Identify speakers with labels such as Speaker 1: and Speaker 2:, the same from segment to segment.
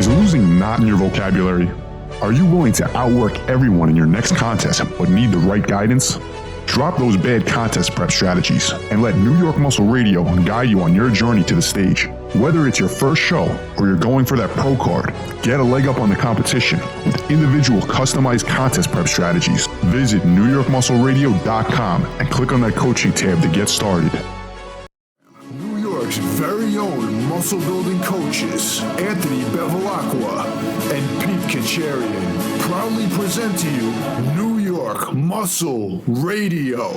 Speaker 1: Is losing not in your vocabulary? Are you willing to outwork everyone in your next contest but need the right guidance? Drop those bad contest prep strategies and let New York Muscle Radio guide you on your journey to the stage. Whether it's your first show or you're going for that pro card, get a leg up on the competition with individual customized contest prep strategies. Visit NewYorkMuscleRadio.com and click on that coaching tab to get started.
Speaker 2: New York's very own muscle building coaches, Anthony Bevilacqua and Pete Kacharian, proudly present to you New York Muscle Radio.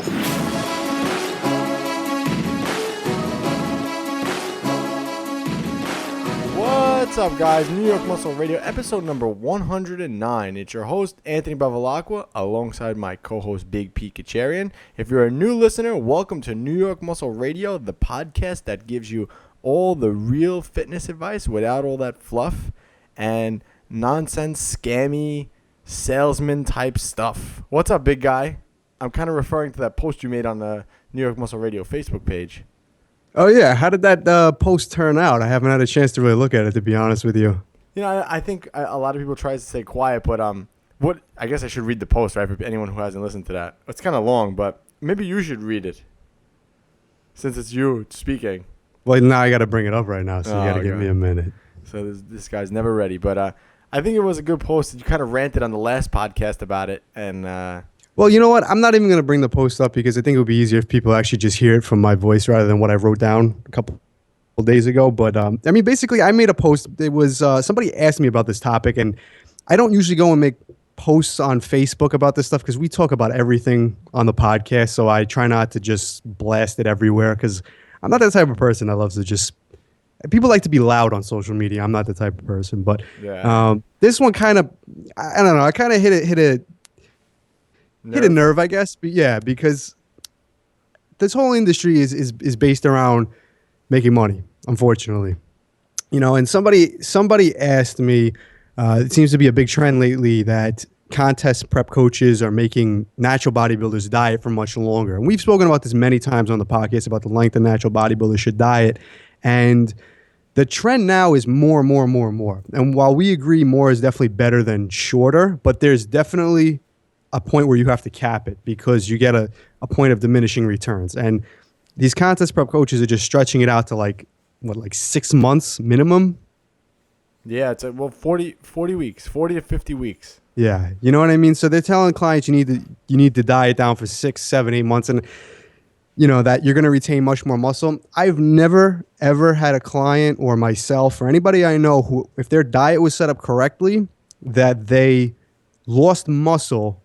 Speaker 3: What's up, guys? New York Muscle Radio, episode number 109. It's your host, Anthony Bevilacqua, alongside my co-host, Big Pete Kacharian. If you're a new listener, welcome to New York Muscle Radio, the podcast that gives you all the real fitness advice without all that fluff and nonsense, scammy, salesman-type stuff. What's up, big guy? I'm kind of referring to that post you made on the New York Muscle Radio Facebook page.
Speaker 4: Oh, yeah. How did that post turn out? I haven't had a chance to really look at it, to be honest with you.
Speaker 3: You know, I think a lot of people try to stay quiet, but what I guess I should read the post, right, for anyone who hasn't listened to that. It's kind of long, but maybe you should read it since it's you speaking.
Speaker 4: Well, now I got to bring it up right now, so you got to give me a minute.
Speaker 3: So this guy's never ready, but I think it was a good post. You kind of ranted on the last podcast about it, and
Speaker 4: well, you know what? I'm not even going to bring the post up because I think it would be easier if people actually just hear it from my voice rather than what I wrote down a couple days ago. But I mean, basically, I made a post. It was somebody asked me about this topic, and I don't usually go and make posts on Facebook about this stuff because we talk about everything on the podcast. So I try not to just blast it everywhere because I'm not that type of person that loves to just. People like to be loud on social media. I'm not the type of person, but this one kind of, I don't know. I kind of hit a nerve, I guess. But yeah, because this whole industry is based around making money, unfortunately. You know, and somebody asked me, it seems to be a big trend lately that contest prep coaches are making natural bodybuilders diet for much longer. And we've spoken about this many times on the podcast about the length a natural bodybuilder should diet. And the trend now is more and more and more and more. And while we agree more is definitely better than shorter, but there's definitely a point where you have to cap it because you get a point of diminishing returns. And these contest prep coaches are just stretching it out to like 6 months minimum.
Speaker 3: Yeah, it's 40 weeks, 40 to 50 weeks.
Speaker 4: Yeah, you know what I mean? So they're telling clients you need to diet down for 6, 7, 8 months and you know that you're going to retain much more muscle. I've never ever had a client or myself or anybody I know who, if their diet was set up correctly, that they lost muscle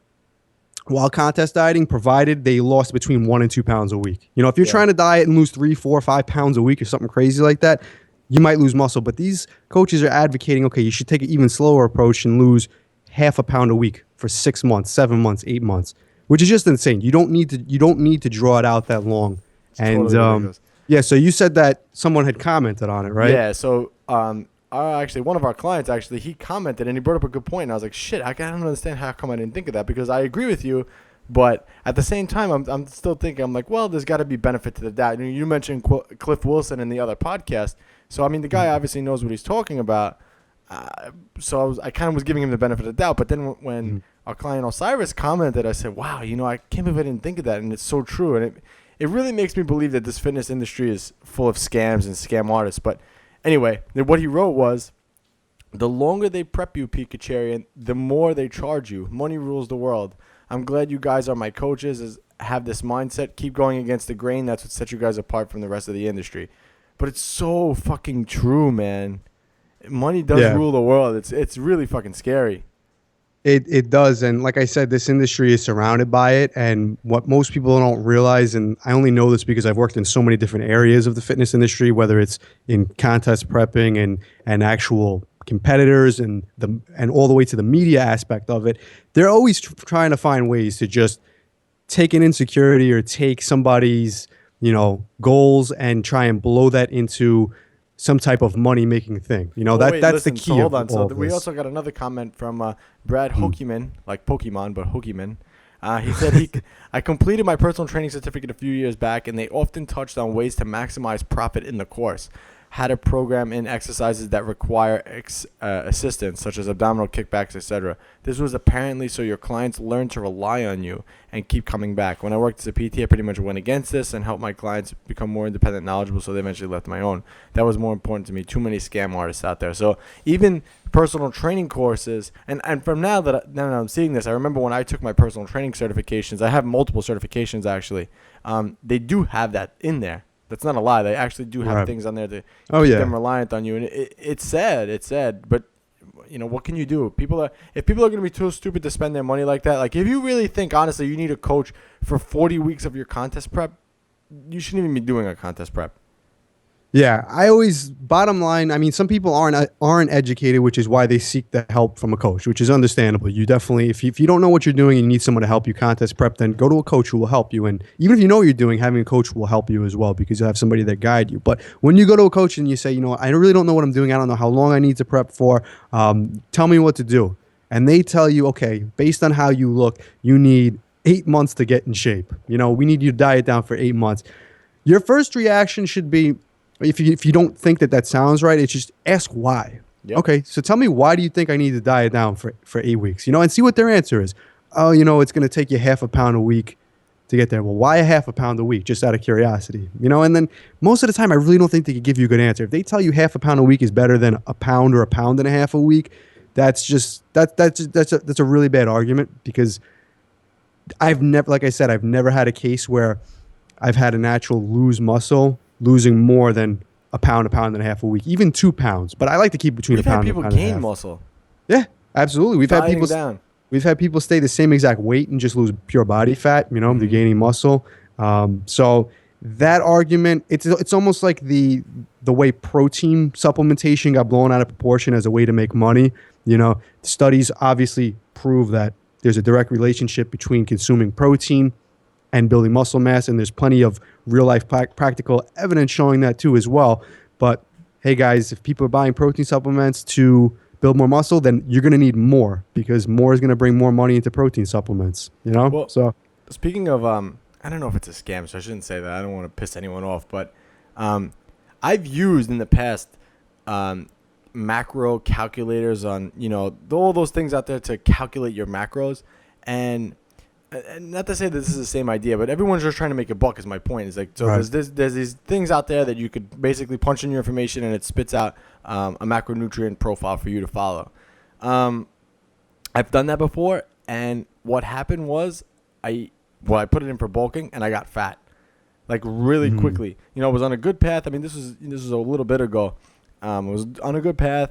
Speaker 4: while contest dieting, provided they lost between 1 and 2 pounds a week. You know, if you're trying to diet and lose 3, 4, 5 pounds a week or something crazy like that, you might lose muscle. But these coaches are advocating, okay, you should take an even slower approach and lose half a pound a week for 6 months, 7 months, 8 months, which is just insane. You don't need to draw it out that long.
Speaker 3: It's
Speaker 4: and
Speaker 3: totally
Speaker 4: yeah, so you said that someone had commented on it, right?
Speaker 3: Yeah, so actually, one of our clients, he commented and he brought up a good point. And I was like, shit, I don't understand how come I didn't think of that because I agree with you. But at the same time, I'm still thinking, I'm like, well, there's got to be benefit to the diet. You mentioned Cliff Wilson in the other podcast. So, I mean, the guy obviously knows what he's talking about. So I kind of was giving him the benefit of the doubt. But then when our client Osiris commented, I said, wow, you know, I can't believe I didn't think of that. And it's so true. And it really makes me believe that this fitness industry is full of scams and scam artists. But anyway, what he wrote was, the longer they prep you, Pete Kacharian, the more they charge you. Money rules the world. I'm glad you guys are my coaches, have this mindset. Keep going against the grain. That's what sets you guys apart from the rest of the industry. But it's so fucking true, man. Money does rule the world. It's really fucking scary.
Speaker 4: It does. And like I said, this industry is surrounded by it. And what most people don't realize, and I only know this because I've worked in so many different areas of the fitness industry, whether it's in contest prepping and actual competitors and all the way to the media aspect of it, they're always trying to find ways to just take an insecurity or take somebody's, you know, goals and try and blow that into some type of money-making thing. You know, that's the key.
Speaker 3: So hold on. So we also got another comment from Brad Hoekieman, like Pokemon, but Hoekieman. He said, I completed my personal training certificate a few years back, and they often touched on ways to maximize profit in the course. how to program in exercises that require assistance, such as abdominal kickbacks, etc. This was apparently so your clients learn to rely on you and keep coming back. When I worked as a PT, I pretty much went against this and helped my clients become more independent, knowledgeable, so they eventually left my own. That was more important to me. Too many scam artists out there. So even personal training courses, and from now that I'm seeing this, I remember when I took my personal training certifications, I have multiple certifications actually, they do have that in there. That's not a lie. They actually do have things on there to keep them reliant on you. And it's sad, but what can you do? If people are going to be too stupid to spend their money like that, like if you really think honestly you need a coach for 40 weeks of your contest prep, you shouldn't even be doing a contest prep.
Speaker 4: Yeah, bottom line, I mean, some people aren't educated, which is why they seek the help from a coach, which is understandable. You definitely, if you don't know what you're doing and you need someone to help you contest prep, then go to a coach who will help you. And even if you know what you're doing, having a coach will help you as well, because you have somebody that guide you. But when you go to a coach and you say, I really don't know what I'm doing, I don't know how long I need to prep for, tell me what to do. And they tell you, okay, based on how you look, you need 8 months to get in shape. We need you to diet down for 8 months. Your first reaction should be, if you don't think that sounds right, it's just ask why. Yep. Okay, so tell me, why do you think I need to diet down for 8 weeks? And see what their answer is. Oh, it's going to take you half a pound a week to get there. Well, why a half a pound a week? Just out of curiosity. And then most of the time, I really don't think they could give you a good answer. If they tell you half a pound a week is better than a pound or a pound and a half a week, that's a really bad argument, because I've never had a case where I've had a natural lose muscle losing more than a pound and a half a week, even 2 pounds. But I like to keep between a pound and a half.
Speaker 3: We've had people gain muscle.
Speaker 4: Yeah, absolutely. We've had people stay the same exact weight and just lose pure body fat. They're gaining muscle. So that argument, it's almost like the way protein supplementation got blown out of proportion as a way to make money. Studies obviously prove that there's a direct relationship between consuming protein and building muscle mass, and there's plenty of real-life practical evidence showing that too as well. But hey guys, if people are buying protein supplements to build more muscle, then you're going to need more, because more is going to bring more money into protein supplements.
Speaker 3: Well,
Speaker 4: so
Speaker 3: speaking of, I don't know if it's a scam, so I shouldn't say that. I don't want to piss anyone off, but I've used in the past macro calculators on, all those things out there to calculate your macros. And not to say that this is the same idea, but everyone's just trying to make a buck, is my point. It's like, so there's these things out there that you could basically punch in your information and it spits out a macronutrient profile for you to follow. I've done that before, and what happened was I put it in for bulking and I got fat, like really quickly. I was on a good path. I mean, this was a little bit ago. I was on a good path,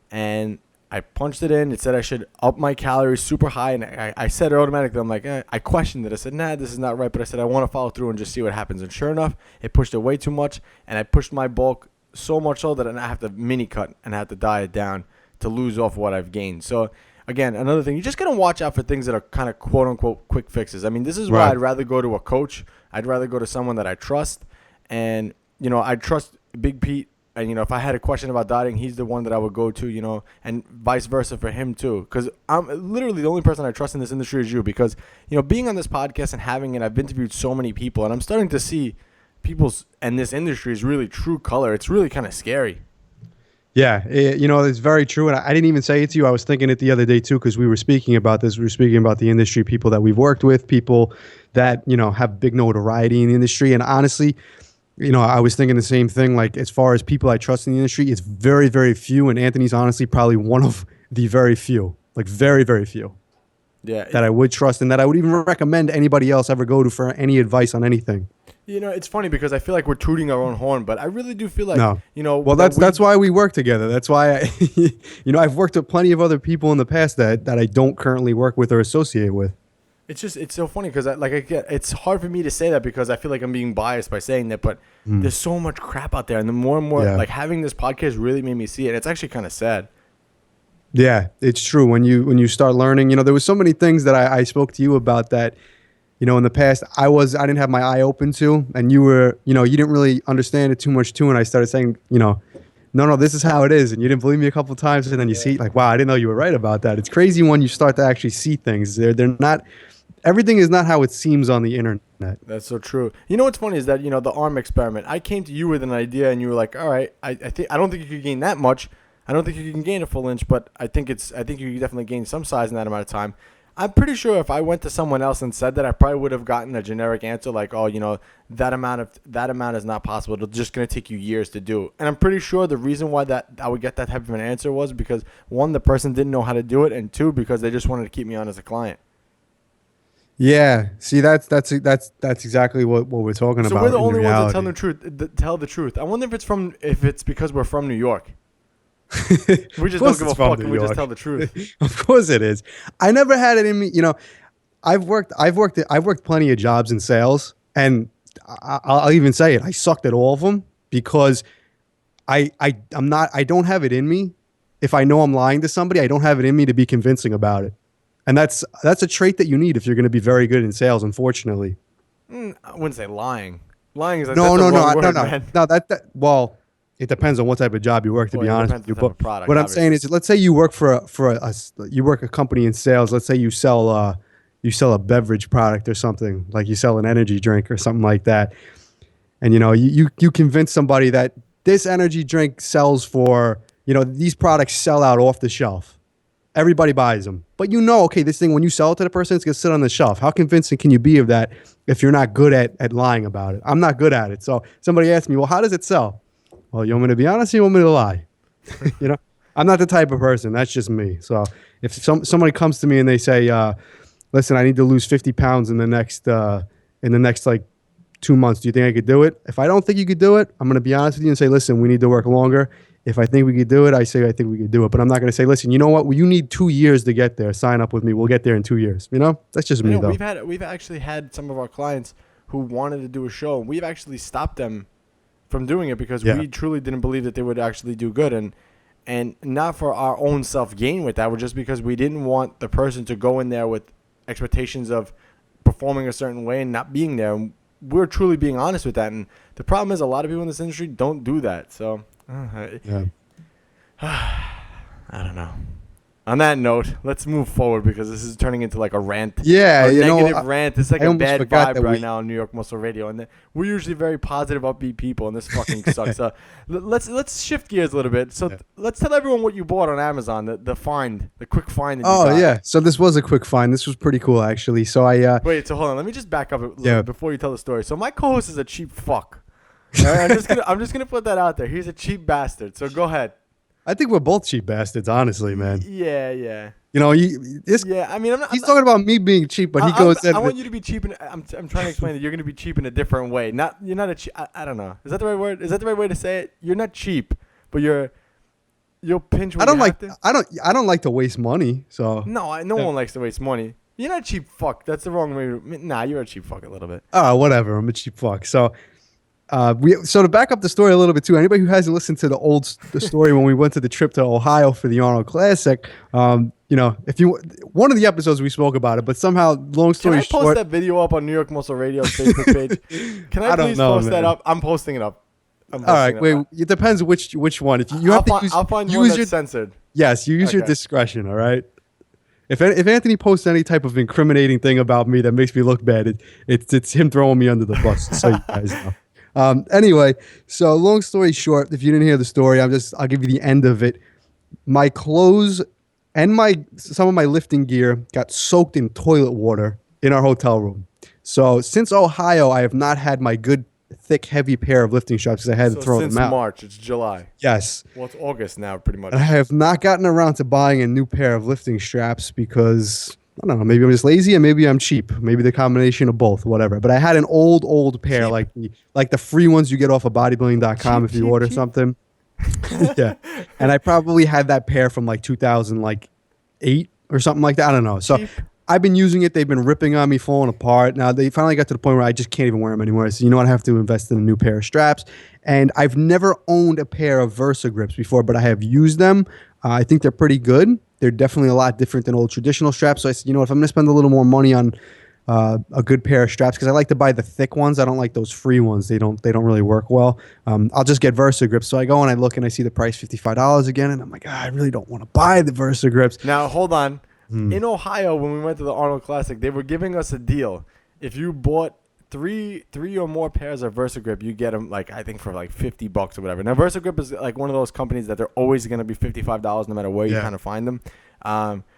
Speaker 3: and I punched it in. It said I should up my calories super high, and I said it automatically. I'm like, I questioned it. I said, nah, this is not right. But I said, I want to follow through and just see what happens. And sure enough, it pushed it way too much, and I pushed my bulk so much so that I have to mini cut and I have to diet down to lose off what I've gained. So again, another thing, you're just going to watch out for things that are kind of quote unquote quick fixes. I mean, this is why I'd rather go to a coach. I'd rather go to someone that I trust. And, I trust Big Pete. And, if I had a question about dieting, he's the one that I would go to, and vice versa for him too. Because I'm literally the only person I trust in this industry is you. Because, being on this podcast and having it, I've interviewed so many people, and I'm starting to see people's and this industry's really true color. It's really kind of scary. Yeah,
Speaker 4: it's very true. And I didn't even say it to you. I was thinking it the other day too, because we were speaking about this. We were speaking about the industry, people that we've worked with, people that, have big notoriety in the industry. And honestly, I was thinking the same thing. Like, as far as people I trust in the industry, it's very, very few. And Anthony's honestly probably one of the very few, like very, very few.
Speaker 3: Yeah.
Speaker 4: That I would trust and that I would even recommend anybody else ever go to for any advice on anything.
Speaker 3: It's funny because I feel like we're tooting our own horn, but I really do feel like,
Speaker 4: Well, that's why we work together. That's why, I've worked with plenty of other people in the past that I don't currently work with or associate with.
Speaker 3: It's so funny because it's hard for me to say that because I feel like I'm being biased by saying that, but there's so much crap out there, and the more and more like having this podcast really made me see it. It's actually kind of sad.
Speaker 4: Yeah, it's true. When you start learning, there was so many things that I spoke to you about that, in the past I didn't have my eye open to, and you were, you didn't really understand it too much too, and I started saying, no, this is how it is, and you didn't believe me a couple of times, and then you see like, wow, I didn't know you were right about that. It's crazy when you start to actually see things. They're not everything is not how it seems on the internet.
Speaker 3: That's so true. You know what's funny is that, the arm experiment. I came to you with an idea, and you were like, "All right, I don't think you could gain that much. I don't think you can gain a full inch, but I think you can definitely gain some size in that amount of time." I'm pretty sure if I went to someone else and said that, I probably would have gotten a generic answer like, "Oh, that amount is not possible. It's just going to take you years to do." And I'm pretty sure the reason why that I would get that type of an answer was because, one, the person didn't know how to do it, and two, because they just wanted to keep me on as a client.
Speaker 4: Yeah, see, that's exactly what we're talking about.
Speaker 3: So we're the only ones
Speaker 4: reality.
Speaker 3: that tell the truth. I wonder if it's because we're from New York. We just don't give a fuck and we just tell the truth.
Speaker 4: Of course it is. I never had it in me. I've worked plenty of jobs in sales, and I'll even say it. I sucked at all of them because I don't have it in me. If I know I'm lying to somebody, I don't have it in me to be convincing about it. And that's a trait that you need if you're going to be very good in sales, unfortunately.
Speaker 3: I wouldn't say lying. Lying is like
Speaker 4: no.
Speaker 3: Well,
Speaker 4: it depends on what type of job you work, to be honest with you. But
Speaker 3: product,
Speaker 4: what I'm saying is, let's say you work you work a company in sales. Let's say you sell a beverage product or something, like you sell an energy drink or something like that. And you convince somebody that this energy drink sells for, these products sell out off the shelf. Everybody buys them. But okay, this thing, when you sell it to the person, it's going to sit on the shelf. How convincing can you be of that if you're not good at lying about it? I'm not good at it. So somebody asked me, well, how does it sell? Well, you want me to be honest or you want me to lie? I'm not the type of person. That's just me. So if somebody comes to me and they say, listen, I need to lose 50 pounds in the next like 2 months. Do you think I could do it? If I don't think you could do it, I'm going to be honest with you and say, listen, we need to work longer. If I think we could do it, I say I think we could do it. But I'm not going to say, listen, you know what? Well, you need 2 years to get there. Sign up with me. We'll get there in 2 years. That's just me, though.
Speaker 3: We've actually had some of our clients who wanted to do a show, and we've actually stopped them from doing it because we truly didn't believe that they would actually do good, and not for our own self-gain with that, but just because we didn't want the person to go in there with expectations of performing a certain way and not being there. And we're truly being honest with that, and the problem is a lot of people in this industry don't do that. So I don't know. On that note, let's move forward because this is turning into like a rant.
Speaker 4: Yeah,
Speaker 3: a negative rant. It's like a bad vibe right now on New York Muscle Radio, and we're usually very positive, upbeat people, and this fucking sucks. Let's shift gears a little bit. So let's tell everyone what you bought on Amazon. The quick find. That you got.
Speaker 4: Yeah. So this was a quick find. This was pretty cool, actually. So
Speaker 3: wait. So hold on. Let me just back up a little before you tell the story. So my co-host is a cheap fuck. All right, I'm just gonna put that out there. He's a cheap bastard. So go ahead.
Speaker 4: I think we're both cheap bastards, honestly, man.
Speaker 3: Yeah.
Speaker 4: I mean, he's talking about me being cheap, but he goes.
Speaker 3: I want you to be cheap, and I'm trying to explain that you're going to be cheap in a different way. You're not a cheap. I don't know. Is that the right word? Is that the right way to say it? You're not cheap, but you'll pinch. When
Speaker 4: I don't like to waste money. So
Speaker 3: no one likes to waste money. You're not a cheap fuck. That's the wrong way. Nah, you're a cheap fuck a little bit.
Speaker 4: Oh, whatever. I'm a cheap fuck. So. So to back up the story a little bit too, anybody who hasn't listened to the story when we went to the trip to Ohio for the Arnold Classic, if you one of the episodes we spoke about it, but somehow, long story short,
Speaker 3: can I post that video up on New York Muscle Radio's Facebook page? Can I please post that up? I'm posting it up.
Speaker 4: All right, wait. It depends which one. If you
Speaker 3: I'll find one that's censored.
Speaker 4: Yes, you use your discretion. All right. If Anthony posts any type of incriminating thing about me that makes me look bad, it's him throwing me under the bus. So you guys know. Anyway, so long story short, if you didn't hear the story, I'll give you the end of it. My clothes and some of my lifting gear got soaked in toilet water in our hotel room. So since Ohio, I have not had my good, thick, heavy pair of lifting straps because I had to throw them out.
Speaker 3: Since March, it's July.
Speaker 4: Yes.
Speaker 3: Well, it's August now, pretty much.
Speaker 4: I have not gotten around to buying a new pair of lifting straps because I don't know, maybe I'm just lazy and maybe I'm cheap. Maybe the combination of both, whatever. But I had an old pair, like the free ones you get off of bodybuilding.com if you order something. Yeah. And I probably had that pair from like 2008 or something like that. I don't know. So I've been using it. They've been ripping on me, falling apart. Now they finally got to the point where I just can't even wear them anymore. So you know what? I have to invest in a new pair of straps. And I've never owned a pair of Versa grips before, but I have used them. I think they're pretty good. They're definitely a lot different than old traditional straps. So I said, if I'm going to spend a little more money on a good pair of straps, because I like to buy the thick ones. I don't like those free ones. They don't really work well. I'll just get Versa grips. So I go and I look and I see the price $55 again, and I'm like, I really don't want to buy the Versa grips.
Speaker 3: Now hold on. In Ohio, when we went to the Arnold Classic, they were giving us a deal. If you bought three or more pairs of VersaGrip, you get them like I think for like $50 or whatever. Now VersaGrip is like one of those companies that they're always going to be $55 no matter where you kind of find them.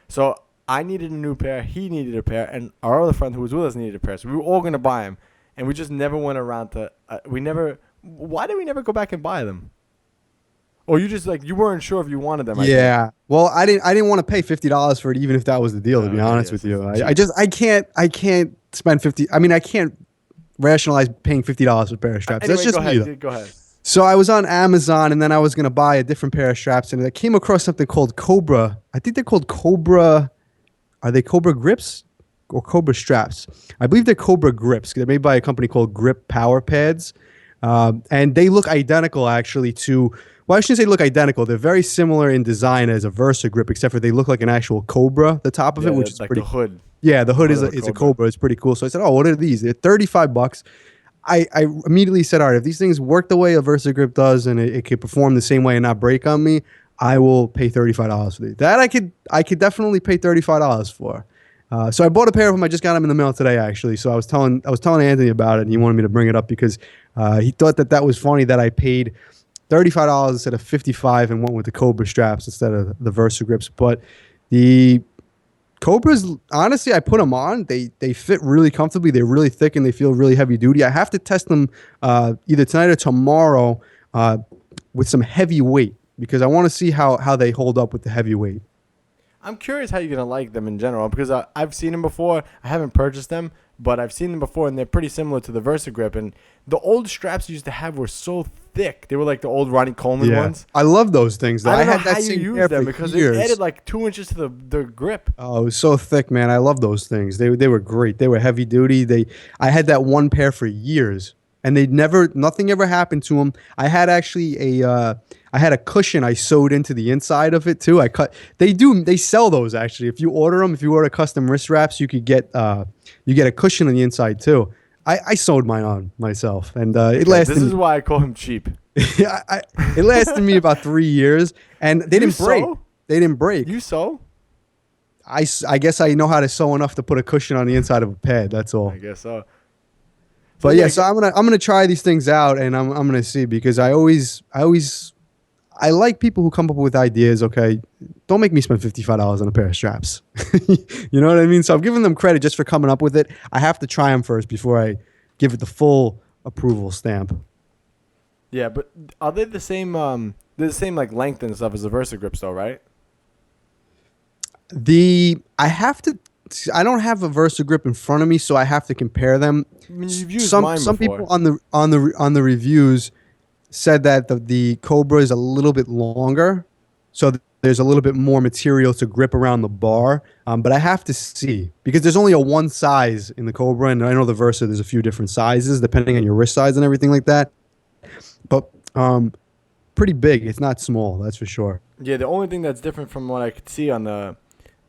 Speaker 3: So I needed a new pair, he needed a pair, and our other friend who was with us needed a pair. So we were all going to buy them, and we just never went around to. Why did we never go back and buy them? Or you just like you weren't sure if you wanted them?
Speaker 4: Yeah. Well, I didn't want to pay $50 for it, even if that was the deal. To be honest with you, I can't spend 50. I mean, I can't rationalize paying $50 for a pair of straps.
Speaker 3: Anyway,
Speaker 4: That's just me.
Speaker 3: Go ahead.
Speaker 4: So I was on Amazon, and then I was gonna buy a different pair of straps, and I came across something called Cobra. I think they're called Cobra. Are they Cobra grips or Cobra straps? I believe they're Cobra grips. They're made by a company called Grip Power Pads, and they look identical actually to. Well, I shouldn't say look identical. They're very similar in design as a VersaGrip, except for they look like an actual Cobra, the top of it, which is
Speaker 3: like
Speaker 4: pretty.
Speaker 3: The hood.
Speaker 4: Yeah, the hood is a Cobra. It's pretty cool. So I said, oh, what are these? They're $35. I immediately said, all right, if these things work the way a VersaGrip does and it can perform the same way and not break on me, I will pay $35 for these. That I could definitely pay $35 for. So I bought a pair of them. I just got them in the mail today, actually. So I was telling Anthony about it, and he wanted me to bring it up because he thought that was funny that I paid $35 instead of $55 and went with the Cobra straps instead of the VersaGrips. But the Cobras, honestly, I put them on. They fit really comfortably. They're really thick and they feel really heavy duty. I have to test them either tonight or tomorrow with some heavy weight because I want to see how they hold up with the heavy weight.
Speaker 3: I'm curious how you're going to like them in general because I've seen them before. I haven't purchased them, but I've seen them before, and they're pretty similar to the VersaGrip. And the old straps you used to have were so thick. They were like the old Ronnie Coleman ones.
Speaker 4: I love those things, though.
Speaker 3: I don't know
Speaker 4: had that
Speaker 3: how you use them because
Speaker 4: years.
Speaker 3: they added like 2 inches to the grip.
Speaker 4: Oh, it was so thick, man. I love those things. They were great. They were heavy duty. I had that one pair for years, and nothing ever happened to them. I had actually I had a cushion I sewed into the inside of it too. They sell those actually. If you order custom wrist wraps, you get a cushion on the inside too. I sewed mine on myself, and it lasted. This
Speaker 3: is why I call him cheap.
Speaker 4: It lasted me about 3 years, and they didn't break. They didn't break.
Speaker 3: You sew?
Speaker 4: I guess I know how to sew enough to put a cushion on the inside of a pad. That's all.
Speaker 3: I guess so.
Speaker 4: But yeah, so I'm gonna try these things out, and I'm gonna see because I like people who come up with ideas. Okay, don't make me spend $55 on a pair of straps. You know what I mean? So I'm giving them credit just for coming up with it. I have to try them first before I give it the full approval stamp.
Speaker 3: Yeah, but are they the same? They're the same like length and stuff as the VersaGrips, though, right?
Speaker 4: I don't have a VersaGrip in front of me, so I have to compare them.
Speaker 3: I mean, you've used mine
Speaker 4: some
Speaker 3: before.
Speaker 4: people on the reviews said that the Cobra is a little bit longer, so there's a little bit more material to grip around the bar. But I have to see because there's only a one size in the Cobra, and I know the Versa there's a few different sizes depending on your wrist size and everything like that. But pretty big. It's not small, that's for sure.
Speaker 3: Yeah, the only thing that's different from what I could see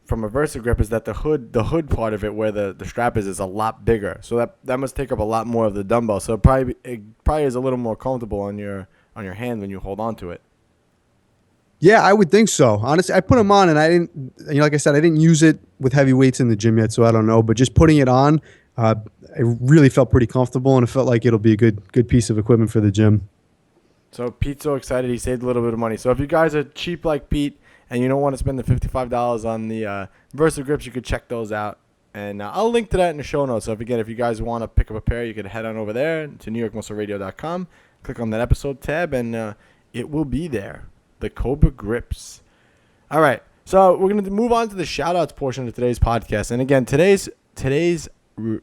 Speaker 3: from a VersaGrip is that the hood part of it where the strap is a lot bigger. So that must take up a lot more of the dumbbell. So it probably is a little more comfortable on your hand when you hold on to it.
Speaker 4: Yeah, I would think so. Honestly, I put them on and I didn't, like I said, I didn't use it with heavy weights in the gym yet, so I don't know. But just putting it on, it really felt pretty comfortable, and it felt like it'll be a good piece of equipment for the gym.
Speaker 3: So Pete's so excited he saved a little bit of money. So if you guys are cheap like Pete and you don't want to spend the $55 on the VersaGrips, you could check those out. And I'll link to that in the show notes. So if you guys want to pick up a pair, you could head on over there to NewYorkMuscleRadio.com, click on that episode tab, and it will be there. The Cobra Grips. All right. So we're going to move on to the shout-outs portion of today's podcast. And again, today's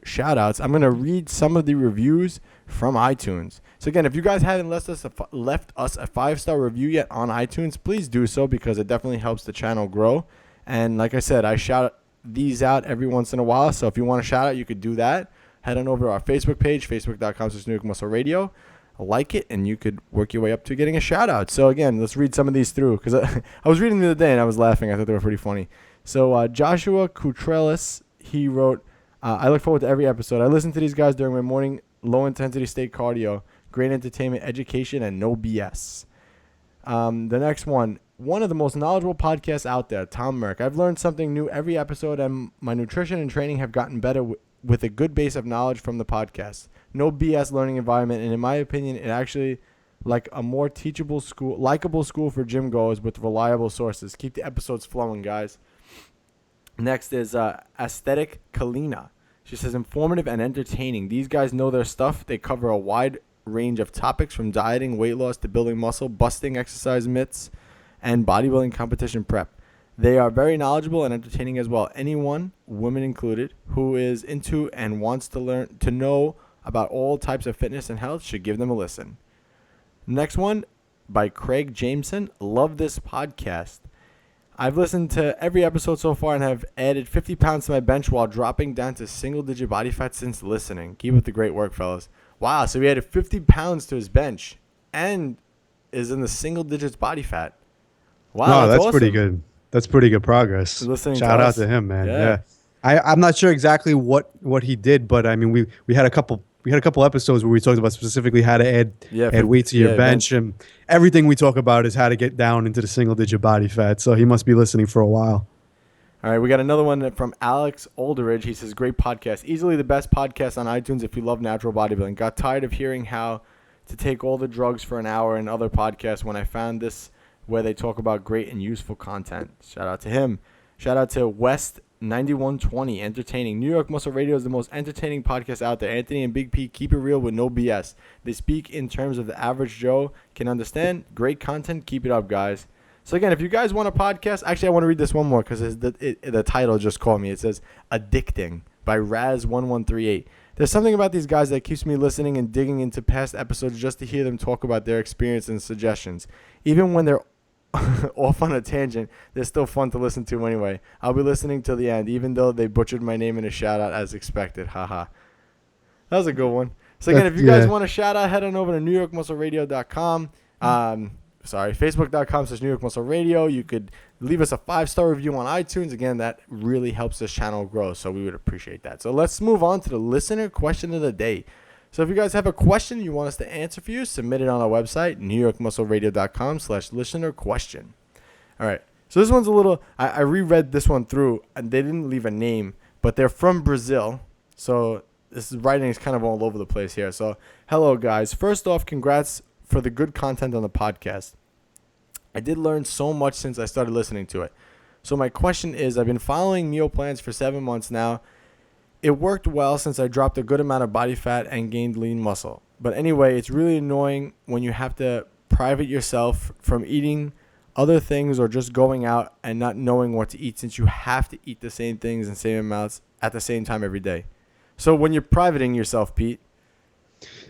Speaker 3: shout-outs, I'm going to read some of the reviews from iTunes. So again, if you guys haven't left us a 5-star review yet on iTunes, please do so because it definitely helps the channel grow. And like I said, I shout these out every once in a while. So if you want a shout out, you could do that. Head on over to our Facebook page, facebook.com/NewYorkMuscleRadio. Like it, and you could work your way up to getting a shout out. So again, let's read some of these through because I was reading the other day and I was laughing. I thought they were pretty funny. So Joshua Kutrelis, he wrote, I look forward to every episode. I listen to these guys during my morning low-intensity state cardio. Great entertainment, education, and no BS. The next one, one of the most knowledgeable podcasts out there, Tom Merck. I've learned something new every episode, and my nutrition and training have gotten better with a good base of knowledge from the podcast. No BS learning environment, and in my opinion, it actually like a more teachable school, likable school for gym goers with reliable sources. Keep the episodes flowing, guys. Next is Aesthetic Kalina. She says, informative and entertaining. These guys know their stuff. They cover a wide range of topics from dieting, weight loss, to building muscle, busting exercise myths, and bodybuilding competition prep. They are very knowledgeable and entertaining as well. Anyone, women included, who is into and wants to learn to know about all types of fitness and health should give them a listen. Next one by Craig Jameson. Love this podcast. I've listened to every episode so far and have added 50 pounds to my bench while dropping down to single-digit body fat since listening. Keep up the great work, fellas. Wow, so he added 50 pounds to his bench and is in the single digits body fat. Wow,
Speaker 4: that's
Speaker 3: awesome.
Speaker 4: pretty good. That's pretty good progress. Shout out to him, man. Yeah. I'm not sure exactly what he did, but I mean, we had a couple episodes where we talked about specifically how to add weight to your bench, and everything we talk about is how to get down into the single digit body fat. So he must be listening for a while.
Speaker 3: All right, we got another one from Alex Olderidge. He says, great podcast. Easily the best podcast on iTunes if you love natural bodybuilding. Got tired of hearing how to take all the drugs for an hour and other podcasts when I found this where they talk about great and useful content. Shout out to him. Shout out to West 9120, entertaining. New York Muscle Radio is the most entertaining podcast out there. Anthony and Big P keep it real with no BS. They speak in terms of the average Joe can understand. Great content. Keep it up, guys. So again, if you guys want a podcast, actually I want to read this one more because the title just caught me. It says Addicting by Raz1138. There's something about these guys that keeps me listening and digging into past episodes just to hear them talk about their experience and suggestions. Even when they're off on a tangent, they're still fun to listen to anyway. I'll be listening till the end, even though they butchered my name in a shout out as expected. Haha. That was a good one. So again, if you guys want a shout out, head on over to NewYorkMuscleRadio.com. Facebook.com/New York Muscle Radio. You could leave us a 5-star review on iTunes. Again, that really helps this channel grow, so we would appreciate that. So let's move on to the listener question of the day. So if you guys have a question you want us to answer for you, submit it on our website, NewYorkMuscleRadio.com/listener question. All right. So this one's a little, I reread this one through, and they didn't leave a name, but they're from Brazil. So this writing is kind of all over the place here. So hello, guys. First off, congrats for the good content on the podcast. I did learn so much since I started listening to it. So my question is, I've been following meal plans for 7 months now. It worked well since I dropped a good amount of body fat and gained lean muscle. But anyway, it's really annoying when you have to private yourself from eating other things or just going out and not knowing what to eat, since you have to eat the same things and same amounts at the same time every day. So when you're privating yourself, Pete.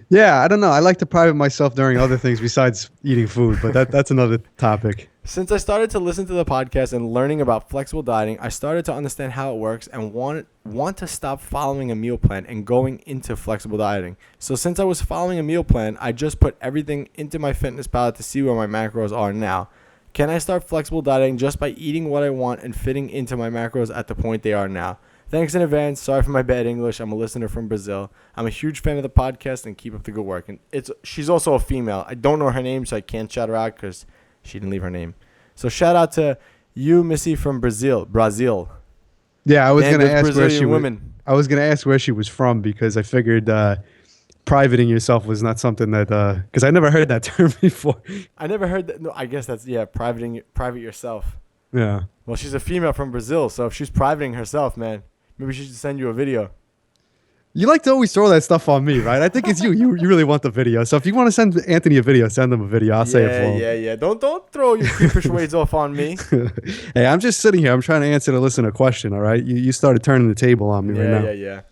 Speaker 4: Yeah, I don't know. I like to private myself during other things besides eating food, but that's another topic.
Speaker 3: Since I started to listen to the podcast and learning about flexible dieting, I started to understand how it works and want to stop following a meal plan and going into flexible dieting. So since I was following a meal plan, I just put everything into my fitness palette to see where my macros are now. Can I start flexible dieting just by eating what I want and fitting into my macros at the point they are now? Thanks in advance. Sorry for my bad English. I'm a listener from Brazil. I'm a huge fan of the podcast and keep up the good work. And she's also a female. I don't know her name, so I can't shout her out because she didn't leave her name. So shout out to you, Missy from Brazil.
Speaker 4: Yeah, I was going to ask
Speaker 3: Brazilian
Speaker 4: where
Speaker 3: women.
Speaker 4: I was going to ask where she was from because I figured privating yourself was not something that because I never heard that term before.
Speaker 3: I never heard that. No, I guess that's private yourself.
Speaker 4: Yeah.
Speaker 3: Well, she's a female from Brazil, so if she's privating herself, man, maybe she should send you a video.
Speaker 4: You like to always throw that stuff on me, right? I think it's you. You really want the video. So if you want to send Anthony a video, send him a video. I'll say it for him.
Speaker 3: Yeah. Don't throw your creepish ways off on me.
Speaker 4: Hey, I'm just sitting here. I'm trying to answer the listener question, all right? You started turning the table on me right now.
Speaker 3: Yeah.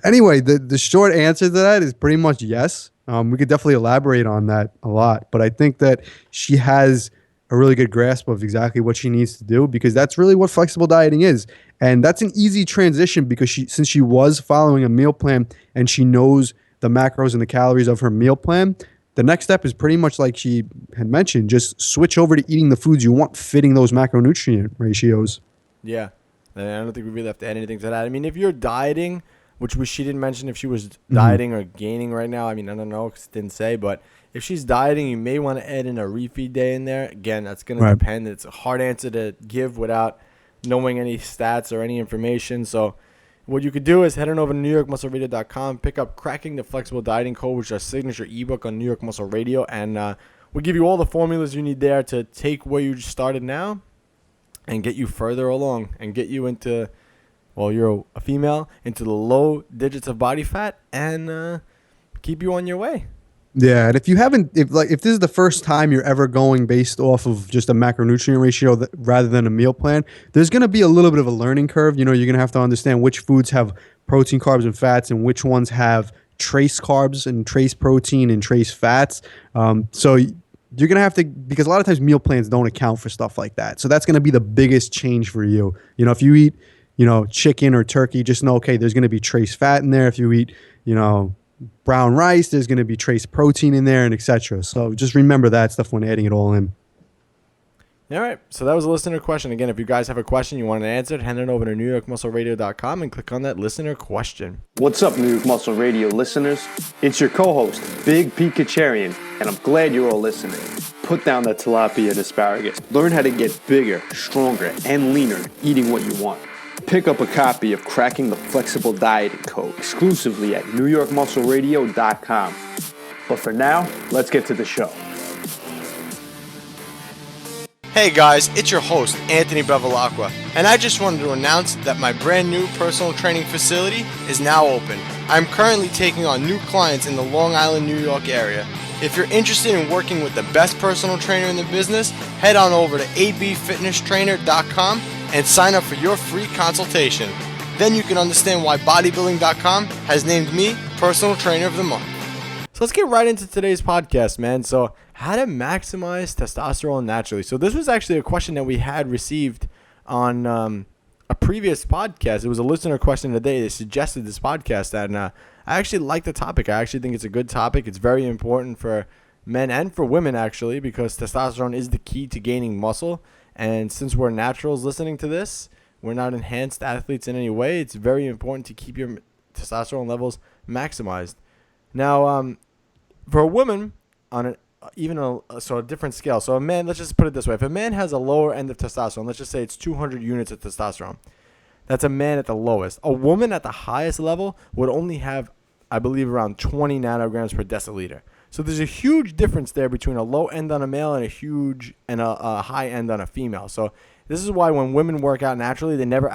Speaker 4: Anyway, the short answer to that is pretty much yes. We could definitely elaborate on that a lot. But I think that she has a really good grasp of exactly what she needs to do because that's really what flexible dieting is. And that's an easy transition because since she was following a meal plan and she knows the macros and the calories of her meal plan, the next step is pretty much like she had mentioned, just switch over to eating the foods you want fitting those macronutrient ratios.
Speaker 3: Yeah. And I don't think we really have to add anything to that. I mean, if you're dieting she didn't mention if she was dieting or gaining right now. I mean, I don't know because it didn't say, but if she's dieting, you may want to add in a refeed day in there. Again, that's going to depend. It's a hard answer to give without knowing any stats or any information. So what you could do is head on over to NewYorkMuscleRadio.com, pick up Cracking the Flexible Dieting Code, which is our signature ebook on New York Muscle Radio, and we'll give you all the formulas you need there to take where you started now and get you further along and get you into, well, you're a female, into the low digits of body fat and keep you on your way.
Speaker 4: Yeah, and if you haven't, if this is the first time you're ever going based off of just a macronutrient ratio rather than a meal plan, there's going to be a little bit of a learning curve. You're going to have to understand which foods have protein, carbs, and fats, and which ones have trace carbs and trace protein and trace fats. So you're going to have to, because a lot of times meal plans don't account for stuff like that. So that's going to be the biggest change for you. If you eat, chicken or turkey, just know, okay, there's going to be trace fat in there. If you eat, brown rice, there's going to be trace protein in there, and etc. So just remember that stuff when adding it all in.
Speaker 3: All right. So that was a listener question. Again, if you guys have a question you want it answered, head on over to NewYorkMuscleRadio.com and click on that listener question.
Speaker 5: What's up, New York Muscle Radio listeners? It's your co-host, Big P. Kacharian, and I'm glad you're all listening. Put down that tilapia and asparagus. Learn how to get bigger, stronger, and leaner eating what you want. Pick up a copy of Cracking the Flexible Dieting Code exclusively at NewYorkMuscleRadio.com. But for now, let's get to the show.
Speaker 3: Hey guys, it's your host, Anthony Bevilacqua, and I just wanted to announce that my brand new personal training facility is now open. I'm currently taking on new clients in the Long Island, New York area. If you're interested in working with the best personal trainer in the business, head on over to abfitnesstrainer.com and sign up for your free consultation. Then you can understand why bodybuilding.com has named me Personal Trainer of the Month. So let's get right into today's podcast, man. So how to maximize testosterone naturally. So this was actually a question that we had received on a previous podcast. It was a listener question today. They suggested this podcast, and I actually like the topic. I actually think it's a good topic. It's very important for men and for women, actually, because testosterone is the key to gaining muscle. And since we're naturals listening to this, we're not enhanced athletes in any way. It's very important to keep your testosterone levels maximized. Now, for a woman, on a different scale. So a man, let's just put it this way. If a man has a lower end of testosterone, let's just say it's 200 units of testosterone. That's a man at the lowest. A woman at the highest level would only have, I believe, around 20 nanograms per deciliter. So there's a huge difference there between a low end on a male and a high end on a female. So this is why when women work out naturally, they never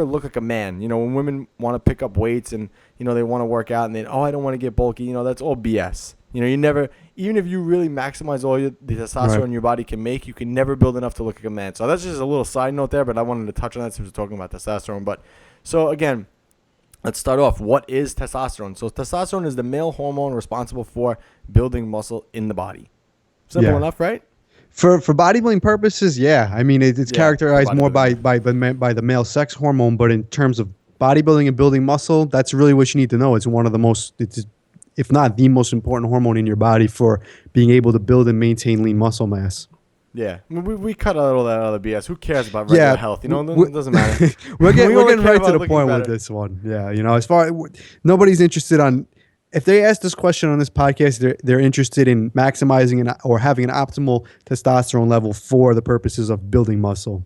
Speaker 3: look like a man. When women want to pick up weights and, they want to work out and I don't want to get bulky, that's all BS. You never, even if you really maximize all the testosterone your body can make, you can never build enough to look like a man. So that's just a little side note there, but I wanted to touch on that since we're talking about testosterone. But so again, let's start off. What is testosterone? So testosterone is the male hormone responsible for building muscle in the body. Simple enough, right?
Speaker 4: For bodybuilding purposes, yeah. I mean, it's characterized more by the male sex hormone, but in terms of bodybuilding and building muscle, that's really what you need to know. It's one of the most, if not the most important hormone in your body for being able to build and maintain lean muscle mass.
Speaker 3: Yeah, we cut out all that other BS. Who cares about regular health? It doesn't matter.
Speaker 4: we're getting right to the point with this one. Yeah, as far nobody's interested on. If they ask this question on this podcast, they're interested in maximizing or having an optimal testosterone level for the purposes of building muscle.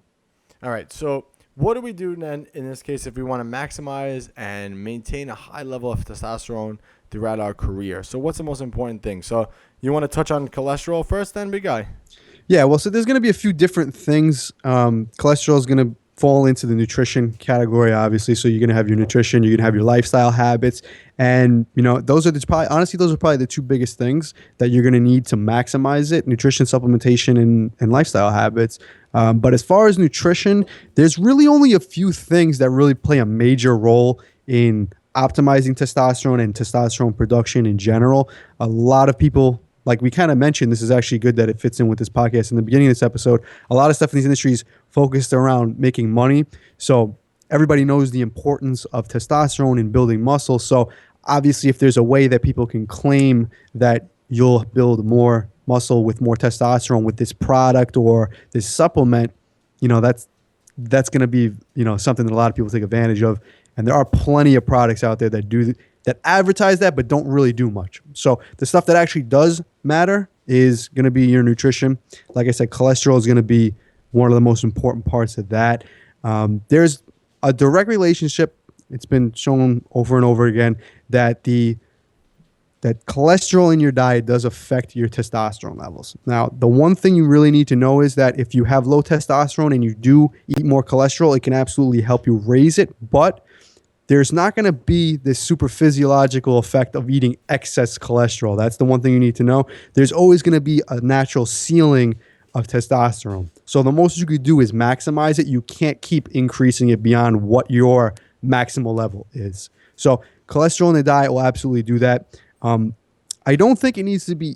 Speaker 3: All right, so what do we do then in this case if we want to maximize and maintain a high level of testosterone throughout our career? So what's the most important thing? So you want to touch on cholesterol first then, big guy?
Speaker 4: Yeah, well, so there's going to be a few different things. Cholesterol is going to fall into the nutrition category, obviously. So you're going to have your nutrition, you're going to have your lifestyle habits. And, those are probably the two biggest things that you're going to need to maximize it: nutrition, supplementation, and lifestyle habits. But as far as nutrition, there's really only a few things that really play a major role in optimizing testosterone and testosterone production in general. A lot of people, like we kind of mentioned, this is actually good that it fits in with this podcast. In the beginning of this episode, a lot of stuff in these industries focused around making money. So everybody knows the importance of testosterone in building muscle. So obviously, if there's a way that people can claim that you'll build more muscle with more testosterone with this product or this supplement, that's going to be, something that a lot of people take advantage of. And there are plenty of products out there that advertise that but don't really do much. So the stuff that actually does matter is going to be your nutrition. Like I said, cholesterol is going to be one of the most important parts of that. There's a direct relationship. It's been shown over and over again that that cholesterol in your diet does affect your testosterone levels. Now, the one thing you really need to know is that if you have low testosterone and you do eat more cholesterol, it can absolutely help you raise it, but there's not going to be this super physiological effect of eating excess cholesterol. That's the one thing you need to know. There's always going to be a natural ceiling of testosterone. So the most you could do is maximize it. You can't keep increasing it beyond what your maximal level is. So cholesterol in the diet will absolutely do that. I don't think it needs to be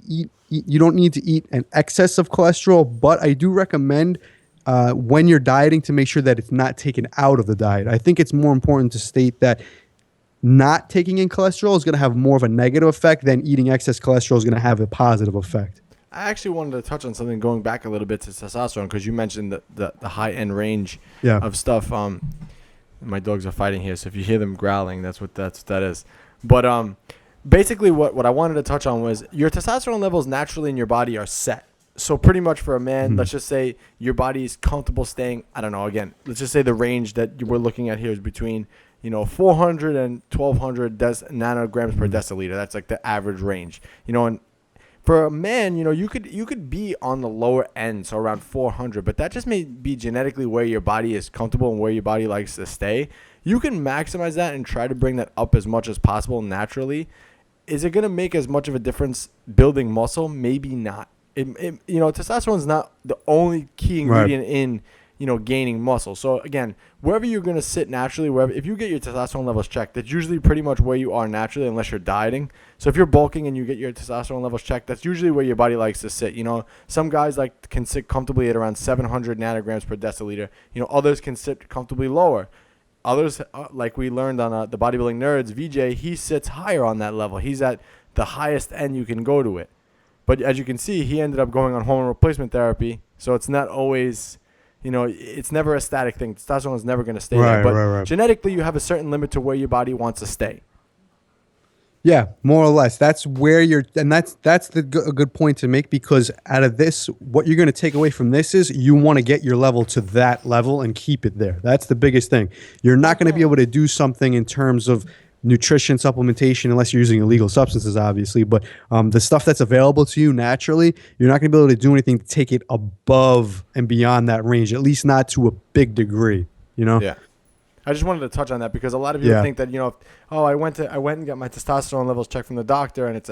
Speaker 4: you don't need to eat an excess of cholesterol, but I do recommend when you're dieting to make sure that it's not taken out of the diet. I think it's more important to state that not taking in cholesterol is going to have more of a negative effect than eating excess cholesterol is going to have a positive effect.
Speaker 3: I actually wanted to touch on something going back a little bit to testosterone because you mentioned the high-end range of stuff. My dogs are fighting here, so if you hear them growling, that's what that is. But basically what I wanted to touch on was your testosterone levels naturally in your body are set. So pretty much for a man, let's just say your body is comfortable staying, I don't know, again, let's just say the range that we're looking at here is between, 400 and 1200 nanograms per deciliter. That's like the average range. And for a man, you could be on the lower end, so around 400, but that just may be genetically where your body is comfortable and where your body likes to stay. You can maximize that and try to bring that up as much as possible naturally. Is it going to make as much of a difference building muscle? Maybe not. Testosterone is not the only key ingredient in, gaining muscle. So again, wherever you're going to sit naturally, if you get your testosterone levels checked, that's usually pretty much where you are naturally, unless you're dieting. So if you're bulking and you get your testosterone levels checked, that's usually where your body likes to sit. Some guys can sit comfortably at around 700 nanograms per deciliter. Others can sit comfortably lower. Others, like we learned on the Bodybuilding Nerds, VJ, he sits higher on that level. He's at the highest end you can go to it. But as you can see, he ended up going on hormone replacement therapy. So it's not always, it's never a static thing. Testosterone is never going to stay there. But genetically, you have a certain limit to where your body wants to stay.
Speaker 4: Yeah, more or less. That's where that's a good point to make, because out of this, what you're going to take away from this is you want to get your level to that level and keep it there. That's the biggest thing. You're not going to be able to do something in terms of nutrition supplementation unless you're using illegal substances, obviously. But the stuff that's available to you naturally, you're not going to be able to do anything to take it above and beyond that range, at least not to a big degree.
Speaker 3: Yeah. I just wanted to touch on that because a lot of people think that, I went and got my testosterone levels checked from the doctor and it's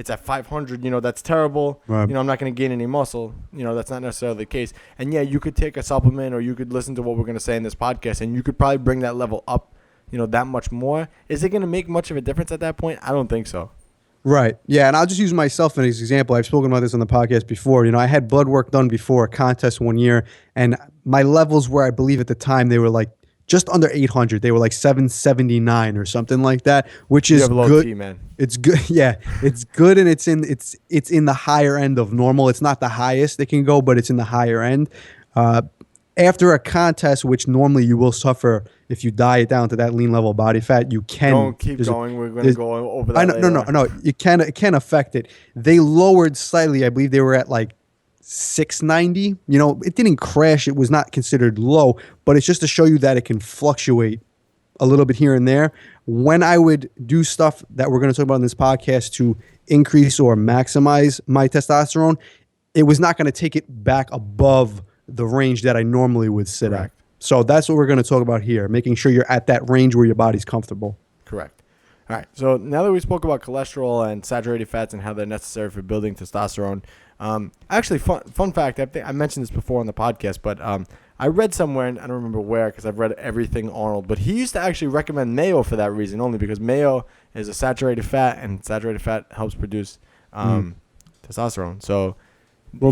Speaker 3: at 500, that's terrible. Right. I'm not going to gain any muscle. That's not necessarily the case. And yeah, you could take a supplement or you could listen to what we're going to say in this podcast and you could probably bring that level up, that much more. Is it going to make much of a difference at that point? I don't think so.
Speaker 4: Right. Yeah. And I'll just use myself as an example. I've spoken about this on the podcast before. I had blood work done before a contest one year and my levels were, I believe at the time, they were like just under 800. They were like 779 or something like that, which is good. T, man. It's good. Yeah, it's good, and it's in the higher end of normal. It's not the highest it can go, but it's in the higher end. After a contest, which normally you will suffer if you diet down to that lean level body fat, you can.
Speaker 3: Don't keep going. We're going to go over that.
Speaker 4: No. It can affect it. They lowered slightly. I believe they were at like 690. It didn't crash. It was not considered low, but it's just to show you that it can fluctuate a little bit here and there. When I would do stuff that we're going to talk about in this podcast to increase or maximize my testosterone, it was not going to take it back above the range that I normally would sit at. So that's what we're going to talk about here, making sure you're at that range where your body's comfortable.
Speaker 3: Correct. All right. So now that we spoke about cholesterol and saturated fats and how they're necessary for building testosterone, actually, fun fact, I think I mentioned this before on the podcast, but I read somewhere, and I don't remember where because I've read everything Arnold, but he used to actually recommend mayo for that reason only, because mayo is a saturated fat, and saturated fat helps produce testosterone. So,
Speaker 4: well,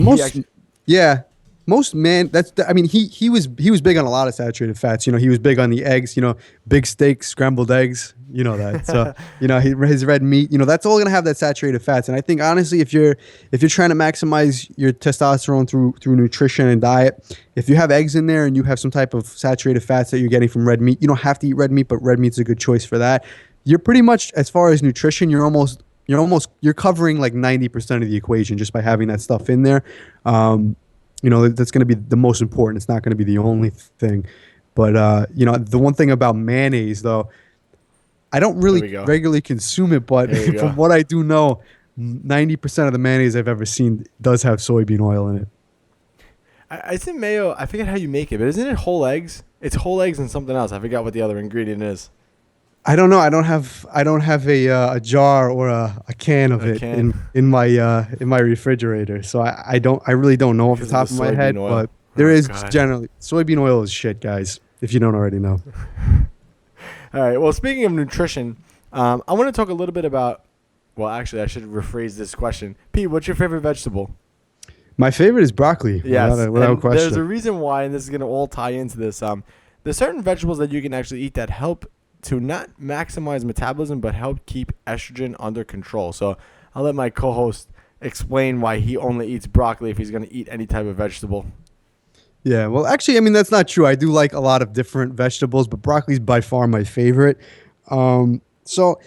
Speaker 4: most men, I mean, he was big on a lot of saturated fats. You know, he was big on the eggs. You know, big steaks, scrambled eggs. You know that. So you know, his red meat. You know, that's all gonna have that saturated fats. And I think honestly, if you're trying to maximize your testosterone through nutrition and diet, if you have eggs in there and you have some type of saturated fats that you're getting from red meat, you don't have to eat red meat, but red meat's a good choice for that. You're pretty much, as far as nutrition, you're covering like 90% of the equation just by having that stuff in there. You know, that's going to be the most important. It's not going to be the only thing. But, you know, the one thing about mayonnaise, though, I don't really regularly consume it, but from what I do know, 90% of the mayonnaise I've ever seen does have soybean oil in it.
Speaker 3: I think mayo, I forget how you make it, but isn't it whole eggs? It's whole eggs and something else. I forgot what the other ingredient is.
Speaker 4: I don't know. I don't have a jar or a can of it in my refrigerator. So I really don't know off the top of my head. Oil. But there is generally soybean oil is shit, guys. If you don't already know.
Speaker 3: All right. Well, speaking of nutrition, I want to talk a little bit about. Well, actually, I should rephrase this question. Pete, what's your favorite vegetable?
Speaker 4: My favorite is broccoli.
Speaker 3: Yes,
Speaker 4: without question.
Speaker 3: There's a reason why, and this is going to all tie into this. There's certain vegetables that you can actually eat that help to not maximize metabolism, but help keep estrogen under control. So I'll let my co-host explain why he only eats broccoli if he's going to eat any type of vegetable.
Speaker 4: Yeah, well, actually, I mean, that's not true. I do like a lot of different vegetables, but broccoli is by far my favorite. So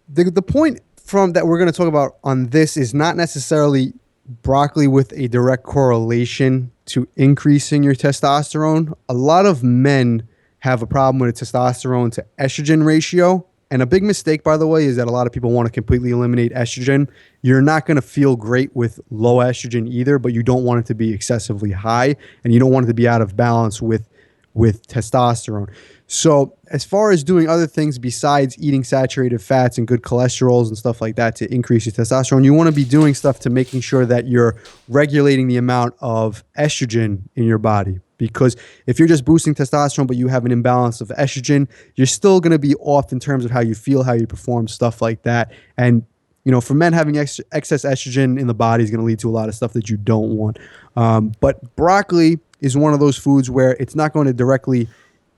Speaker 4: the point from that we're going to talk about on this is not necessarily broccoli with a direct correlation to increasing your testosterone. A lot of men have a problem with a testosterone to estrogen ratio. And a big mistake, by the way, is that a lot of people want to completely eliminate estrogen. You're not going to feel great with low estrogen either, but you don't want it to be excessively high, and you don't want it to be out of balance with testosterone. So as far as doing other things besides eating saturated fats and good cholesterols and stuff like that to increase your testosterone, you want to be doing stuff to making sure that you're regulating the amount of estrogen in your body. Because if you're just boosting testosterone, but you have an imbalance of estrogen, you're still going to be off in terms of how you feel, how you perform, stuff like that. And, you know, for men, having excess estrogen in the body is going to lead to a lot of stuff that you don't want. But broccoli is one of those foods where it's not going to directly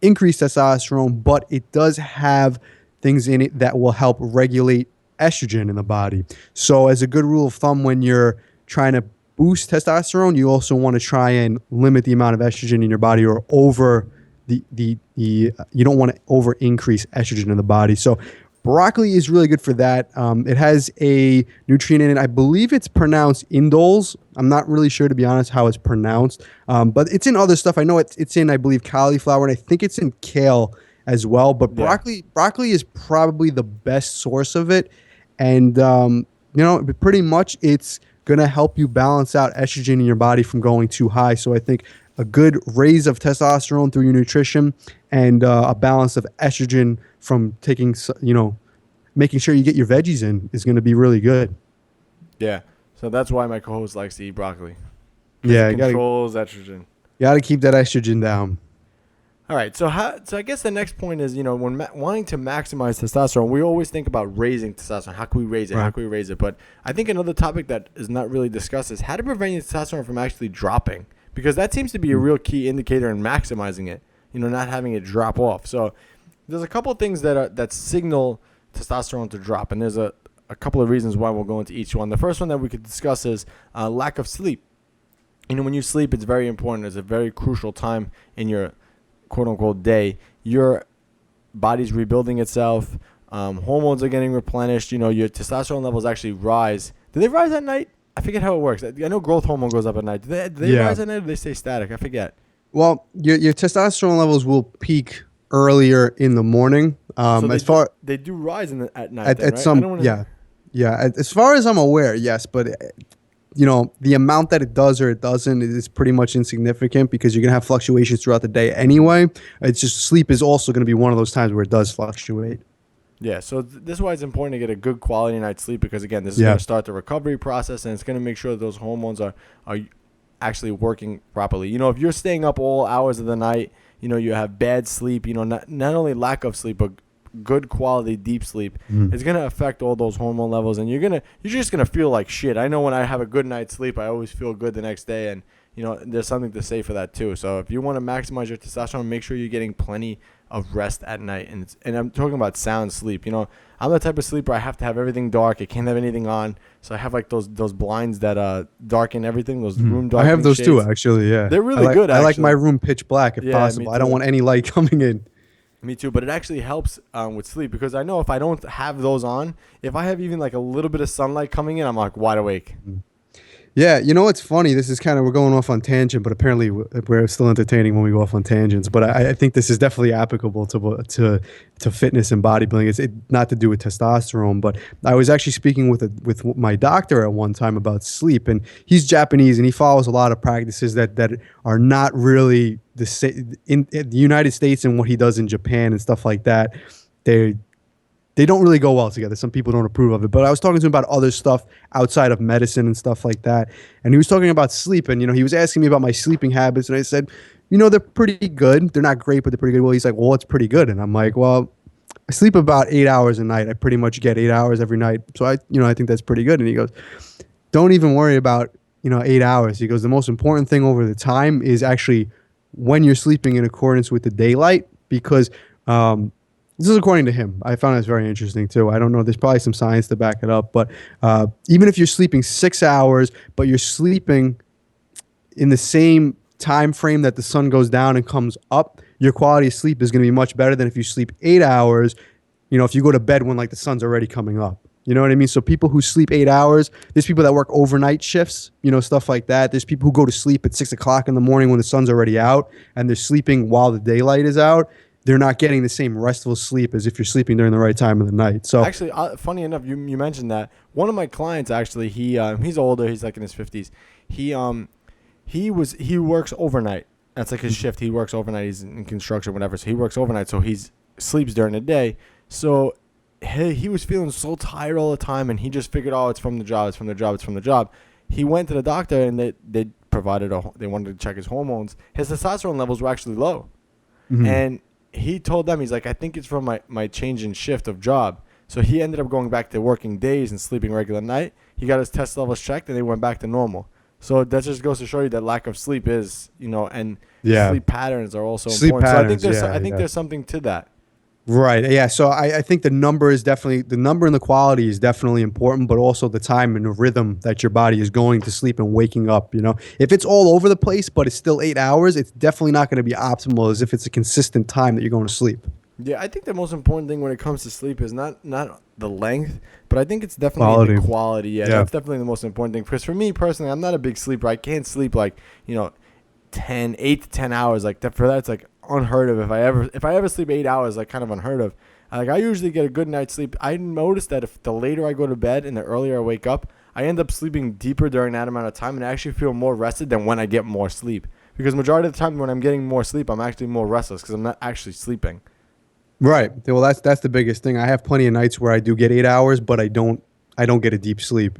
Speaker 4: increase testosterone, but it does have things in it that will help regulate estrogen in the body. So as a good rule of thumb, when you're trying to boost testosterone, you also want to try and limit the amount of estrogen in your body, or over you don't want to over increase estrogen in the body. So broccoli is really good for that. It has a nutrient in it. I believe it's pronounced indoles. I'm not really sure, to be honest, how it's pronounced. But it's in other stuff. I know it's in, I believe, cauliflower, and I think it's in kale as well. But broccoli is probably the best source of it. And, you know, pretty much it's going to help you balance out estrogen in your body from going too high. So I think a good raise of testosterone through your nutrition and a balance of estrogen from taking, you know, making sure you get your veggies in is going to be really good. Yeah.
Speaker 3: So that's why my co-host likes to eat broccoli.
Speaker 4: Yeah.
Speaker 3: It controls estrogen.
Speaker 4: You got to keep that estrogen down.
Speaker 3: All right. So I guess the next point is, you know, when wanting to maximize testosterone, we always think about raising testosterone. How can we raise it? Right. How can we raise it? But I think another topic that is not really discussed is how to prevent your testosterone from actually dropping, because that seems to be a real key indicator in maximizing it, you know, not having it drop off. So there's a couple of things that signal testosterone to drop, and there's a couple of reasons why we'll go into each one. The first one that we could discuss is lack of sleep. You know, when you sleep, it's very important. It's a very crucial time in your quote-unquote day. Your body's rebuilding itself. Hormones are getting replenished. You know, your testosterone levels actually rise. Do they rise at night? I forget how it works. I know growth hormone goes up at night. Do they rise at night, or do they stay static? I forget.
Speaker 4: Well, your testosterone levels will peak earlier in the morning.
Speaker 3: So they do rise at night. At some,
Speaker 4: yeah. As far as I'm aware, yes, but you know, the amount that it does or it doesn't is pretty much insignificant, because you're gonna have fluctuations throughout the day anyway. It's just sleep is also gonna be one of those times where it does fluctuate.
Speaker 3: Yeah, so this is why it's important to get a good quality night's sleep, because again, this is going to start the recovery process, and it's going to make sure that those hormones are actually working properly. You know, if you're staying up all hours of the night, you know, you have bad sleep, you know, not only lack of sleep, but good quality deep sleep, it's going to affect all those hormone levels, and you're just going to feel like shit. I know when I have a good night's sleep, I always feel good the next day, and there's something to say for that too. So if you want to maximize your testosterone, make sure you're getting plenty of rest at night. And I'm talking about sound sleep. I'm the type of sleeper, I have to have everything dark. I can't have anything on. So I have like those blinds that darken everything, those room darkening
Speaker 4: I have those
Speaker 3: shades.
Speaker 4: too, actually. Yeah,
Speaker 3: They're really good.
Speaker 4: I like
Speaker 3: actually.
Speaker 4: my room pitch black if
Speaker 3: Yeah,
Speaker 4: possible.
Speaker 3: me
Speaker 4: I don't
Speaker 3: too.
Speaker 4: want any light coming in.
Speaker 3: Me too, but it actually helps with sleep, because I know if I don't have those on, if I have even like a little bit of sunlight coming in, I'm like wide awake.
Speaker 4: Yeah, what's funny? This is we're going off on tangent, but apparently we're still entertaining when we go off on tangents. But I think this is definitely applicable to fitness and bodybuilding. It's not to do with testosterone, but I was actually speaking with my doctor at one time about sleep, and he's Japanese and he follows a lot of practices that are not really in the United States and what he does in Japan and stuff like that. They don't really go well together. Some people don't approve of it. But I was talking to him about other stuff outside of medicine and stuff like that. And he was talking about sleep. And, he was asking me about my sleeping habits. And I said, they're pretty good. They're not great, but they're pretty good. Well, he's like, well, it's pretty good. And I'm like, well, I sleep about 8 hours a night. I pretty much get 8 hours every night. So I think that's pretty good. And he goes, don't even worry about, 8 hours. He goes, the most important thing over the time is actually when you're sleeping in accordance with the daylight, because, this is according to him. I found this very interesting too. I don't know. There's probably some science to back it up. But even if you're sleeping 6 hours, but you're sleeping in the same time frame that the sun goes down and comes up, your quality of sleep is going to be much better than if you sleep 8 hours, if you go to bed when like the sun's already coming up. You know what I mean? So people who sleep 8 hours, there's people that work overnight shifts, stuff like that. There's people who go to sleep at 6 o'clock in the morning when the sun's already out and they're sleeping while the daylight is out. They're not getting the same restful sleep as if you're sleeping during the right time of the night. So
Speaker 3: actually, funny enough, you mentioned that. One of my clients actually, he's older. He's like in his 50s. He works overnight. That's like his shift. He works overnight. He's in construction, whatever. So he works overnight. So he sleeps during the day. So he was feeling so tired all the time, and he just figured, oh, it's from the job. It's from the job. It's from the job. He went to the doctor, and they provided they wanted to check his hormones. His testosterone levels were actually low, and he told them, he's like, I think it's from my change in shift of job. So he ended up going back to working days and sleeping regular night. He got his test levels checked, and they went back to normal. So that just goes to show you that lack of sleep is, and sleep patterns are also important.
Speaker 4: Patterns,
Speaker 3: so I think there's something to that.
Speaker 4: Right. Yeah. So I think the number and the quality is definitely important, but also the time and the rhythm that your body is going to sleep and waking up. If it's all over the place, but it's still 8 hours, it's definitely not going to be optimal as if it's a consistent time that you're going to sleep.
Speaker 3: Yeah. I think the most important thing when it comes to sleep is not the length, but I think it's definitely the quality. Yeah. That's definitely the most important thing. Because for me personally, I'm not a big sleeper. I can't sleep like, 8 to 10 hours like that. For that, it's like unheard of. If I ever sleep 8 hours, like kind of unheard of. Like I usually get a good night's sleep. I noticed that if the later I go to bed and the earlier I wake up, I end up sleeping deeper during that amount of time, and I actually feel more rested than when I get more sleep. Because majority of the time when I'm getting more sleep, I'm actually more restless because I'm not actually sleeping.
Speaker 4: Right. Well, that's the biggest thing. I have plenty of nights where I do get 8 hours, but I don't get a deep sleep.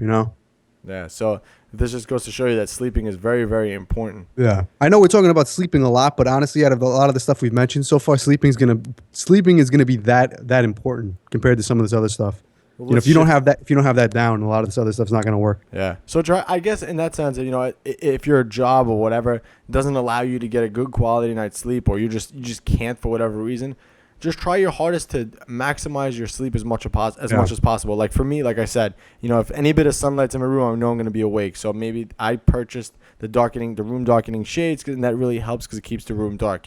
Speaker 3: Yeah. So this just goes to show you that sleeping is very, very important.
Speaker 4: Yeah. I know we're talking about sleeping a lot, but honestly, out of a lot of the stuff we've mentioned so far, sleeping is gonna be that important compared to some of this other stuff. Well, if you don't have that down, a lot of this other stuff's not gonna work.
Speaker 3: Yeah. So I guess in that sense, if your job or whatever doesn't allow you to get a good quality night's sleep, or you just can't for whatever reason, just try your hardest to maximize your sleep as much as possible. Like for me, like I said, if any bit of sunlight's in my room, I know I'm going to be awake. So maybe I purchased the room darkening shades, and that really helps because it keeps the room dark.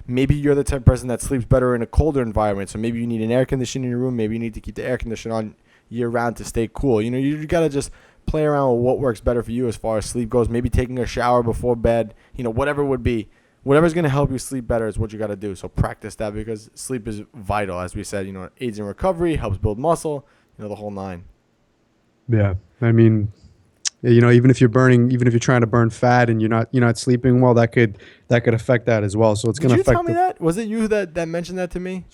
Speaker 3: Maybe you're the type of person that sleeps better in a colder environment. So maybe you need an air conditioner in your room. Maybe you need to keep the air conditioner on year round to stay cool. You got to just play around with what works better for you as far as sleep goes. Maybe taking a shower before bed, whatever it would be. Whatever's going to help you sleep better is what you got to do. So practice that, because sleep is vital. As we said, it aids in recovery, helps build muscle, the whole nine.
Speaker 4: Yeah. I mean, even if you're trying to burn fat and you're not sleeping well, that could affect that as well. So it's going to affect.
Speaker 3: Did you tell me that? Was it you that mentioned that to me?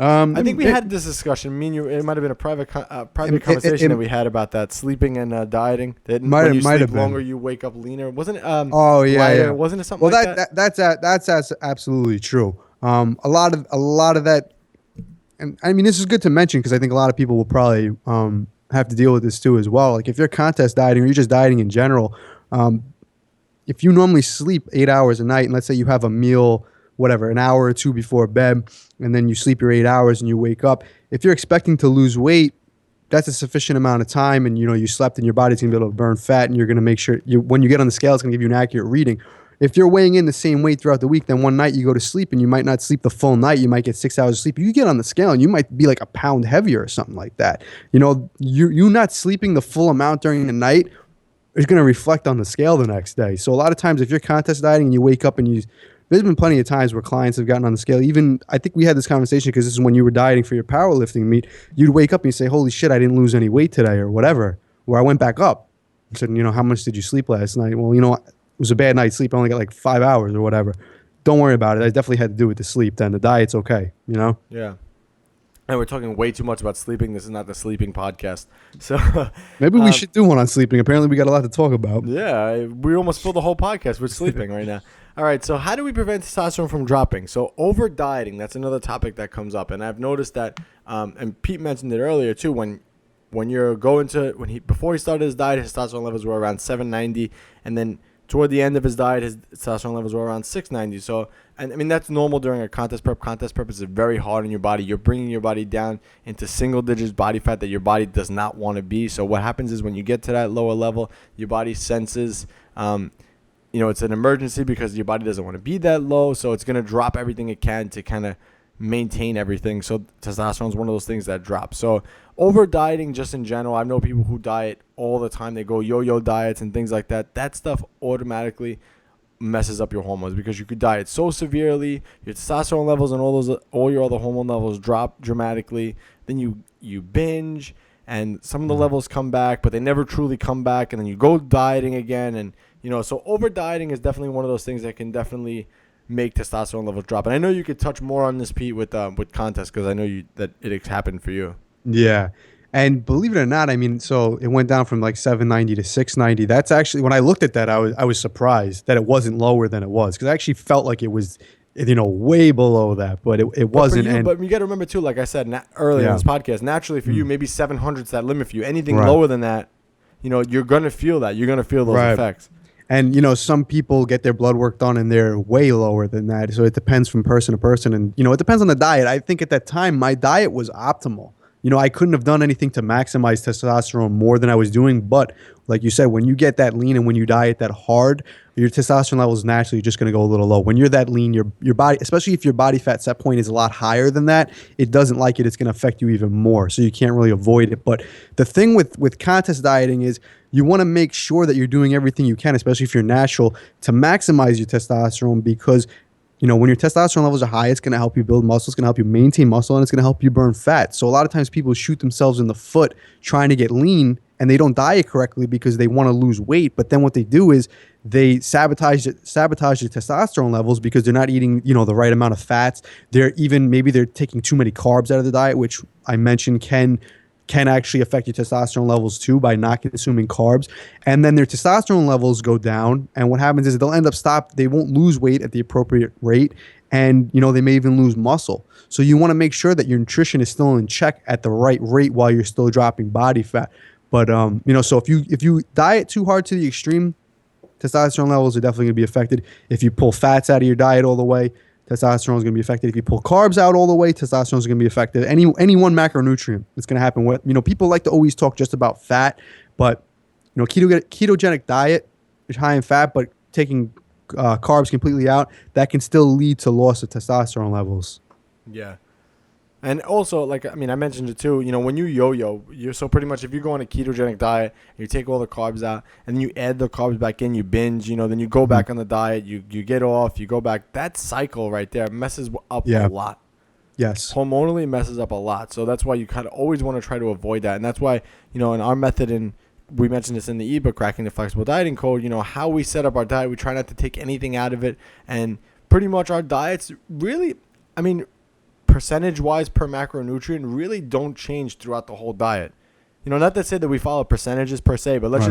Speaker 3: I think we had this discussion. Me and you, it might have been a private conversation that we had about that sleeping and dieting. That when you sleep longer, you wake up leaner. Wasn't it? Lighter? Wasn't it something like that?
Speaker 4: That's absolutely true. A lot of that, and I mean, this is good to mention because I think a lot of people will probably have to deal with this too as well. Like if you're contest dieting or you're just dieting in general, if you normally sleep 8 hours a night, and let's say you have a meal, whatever, an hour or two before bed, and then you sleep your 8 hours and you wake up, if you're expecting to lose weight, that's a sufficient amount of time, and you slept, and your body's gonna be able to burn fat, and you're gonna make sure when you get on the scale, it's gonna give you an accurate reading. If you're weighing in the same weight throughout the week, then one night you go to sleep and you might not sleep the full night. You might get 6 hours of sleep. You get on the scale and you might be like a pound heavier or something like that. You not sleeping the full amount during the night is going to reflect on the scale the next day. So a lot of times if you're contest dieting and you wake up and there's been plenty of times where clients have gotten on the scale. Even, I think we had this conversation because this is when you were dieting for your powerlifting meet. You'd wake up and you say, holy shit, I didn't lose any weight today or whatever. Or I went back up. I said, how much did you sleep last night? Well, it was a bad night's sleep. I only got like 5 hours or whatever. Don't worry about it. I definitely had to do with the sleep. Then the diet's okay,
Speaker 3: Yeah. And we're talking way too much about sleeping. This is not the sleeping podcast. So
Speaker 4: maybe we should do one on sleeping. Apparently we got a lot to talk about.
Speaker 3: Yeah, we almost filled the whole podcast with sleeping right now. All right, so how do we prevent testosterone from dropping? So over dieting, that's another topic that comes up. And I've noticed that, and Pete mentioned it earlier too, when you're going to, before he started his diet, his testosterone levels were around 790, and then toward the end of his diet, his testosterone levels were around 690. So, and I mean, that's normal during a contest prep. Contest prep is very hard on your body. You're bringing your body down into single digits body fat that your body does not want to be. So what happens is when you get to that lower level, your body senses, it's an emergency because your body doesn't want to be that low. So it's going to drop everything it can to kind of maintain everything. So testosterone is one of those things that drops. So over dieting just in general, I know people who diet all the time. They go yo-yo diets and things like that. That stuff automatically messes up your hormones because you could diet so severely, your testosterone levels and all your other hormone levels drop dramatically. Then you binge and some of the levels come back, but they never truly come back. And then you go dieting again. And, so over dieting is definitely one of those things that can definitely make testosterone levels drop. And I know you could touch more on this, Pete, with contests because I know that it happened for you.
Speaker 4: Yeah. And believe it or not, I mean, so it went down from like 790 to 690. That's actually, when I looked at that, I was surprised that it wasn't lower than it was because I actually felt like it was, way below that, but it wasn't.
Speaker 3: But you got to remember too, like I said earlier in this podcast, naturally for you, maybe 700's that limit for you. Anything lower than that, you're going to feel that. You're going to feel those effects.
Speaker 4: And, some people get their blood work done and they're way lower than that. So it depends from person to person. And, it depends on the diet. I think at that time, my diet was optimal. I couldn't have done anything to maximize testosterone more than I was doing. But like you said, when you get that lean and when you diet that hard, your testosterone level is naturally just going to go a little low. When you're that lean, your body, especially if your body fat set point is a lot higher than that, it doesn't like it. It's going to affect you even more. So you can't really avoid it. But the thing with contest dieting is you want to make sure that you're doing everything you can, especially if you're natural, to maximize your testosterone because when your testosterone levels are high, it's going to help you build muscle, it's going to help you maintain muscle, and it's going to help you burn fat. So a lot of times people shoot themselves in the foot trying to get lean, and they don't diet correctly because they want to lose weight. But then what they do is they sabotage their testosterone levels because they're not eating, the right amount of fats. Maybe they're taking too many carbs out of the diet, which I mentioned can actually affect your testosterone levels too by not consuming carbs. And then their testosterone levels go down. And what happens is they'll end up they won't lose weight at the appropriate rate. And, they may even lose muscle. So you want to make sure that your nutrition is still in check at the right rate while you're still dropping body fat. But, so if you diet too hard to the extreme, testosterone levels are definitely going to be affected. If you pull fats out of your diet all the way, testosterone is going to be affected. If you pull carbs out all the way, testosterone is going to be affected. Any one macronutrient, it's going to happen. People like to always talk just about fat, but ketogenic diet is high in fat, but taking carbs completely out, that can still lead to loss of testosterone levels.
Speaker 3: Yeah. And also, I mentioned it too, when you yo-yo, so pretty much if you go on a ketogenic diet, you take all the carbs out, and then you add the carbs back in, you binge, then you go back on the diet, you get off, you go back. That cycle right there messes up a lot.
Speaker 4: Yes.
Speaker 3: Hormonally, it messes up a lot. So that's why you kind of always want to try to avoid that. And that's why, in our method, and we mentioned this in the ebook, Cracking the Flexible Dieting Code, how we set up our diet, we try not to take anything out of it. And pretty much our diets really, percentage-wise per macronutrient really don't change throughout the whole diet. Not to say that we follow percentages per se, but let's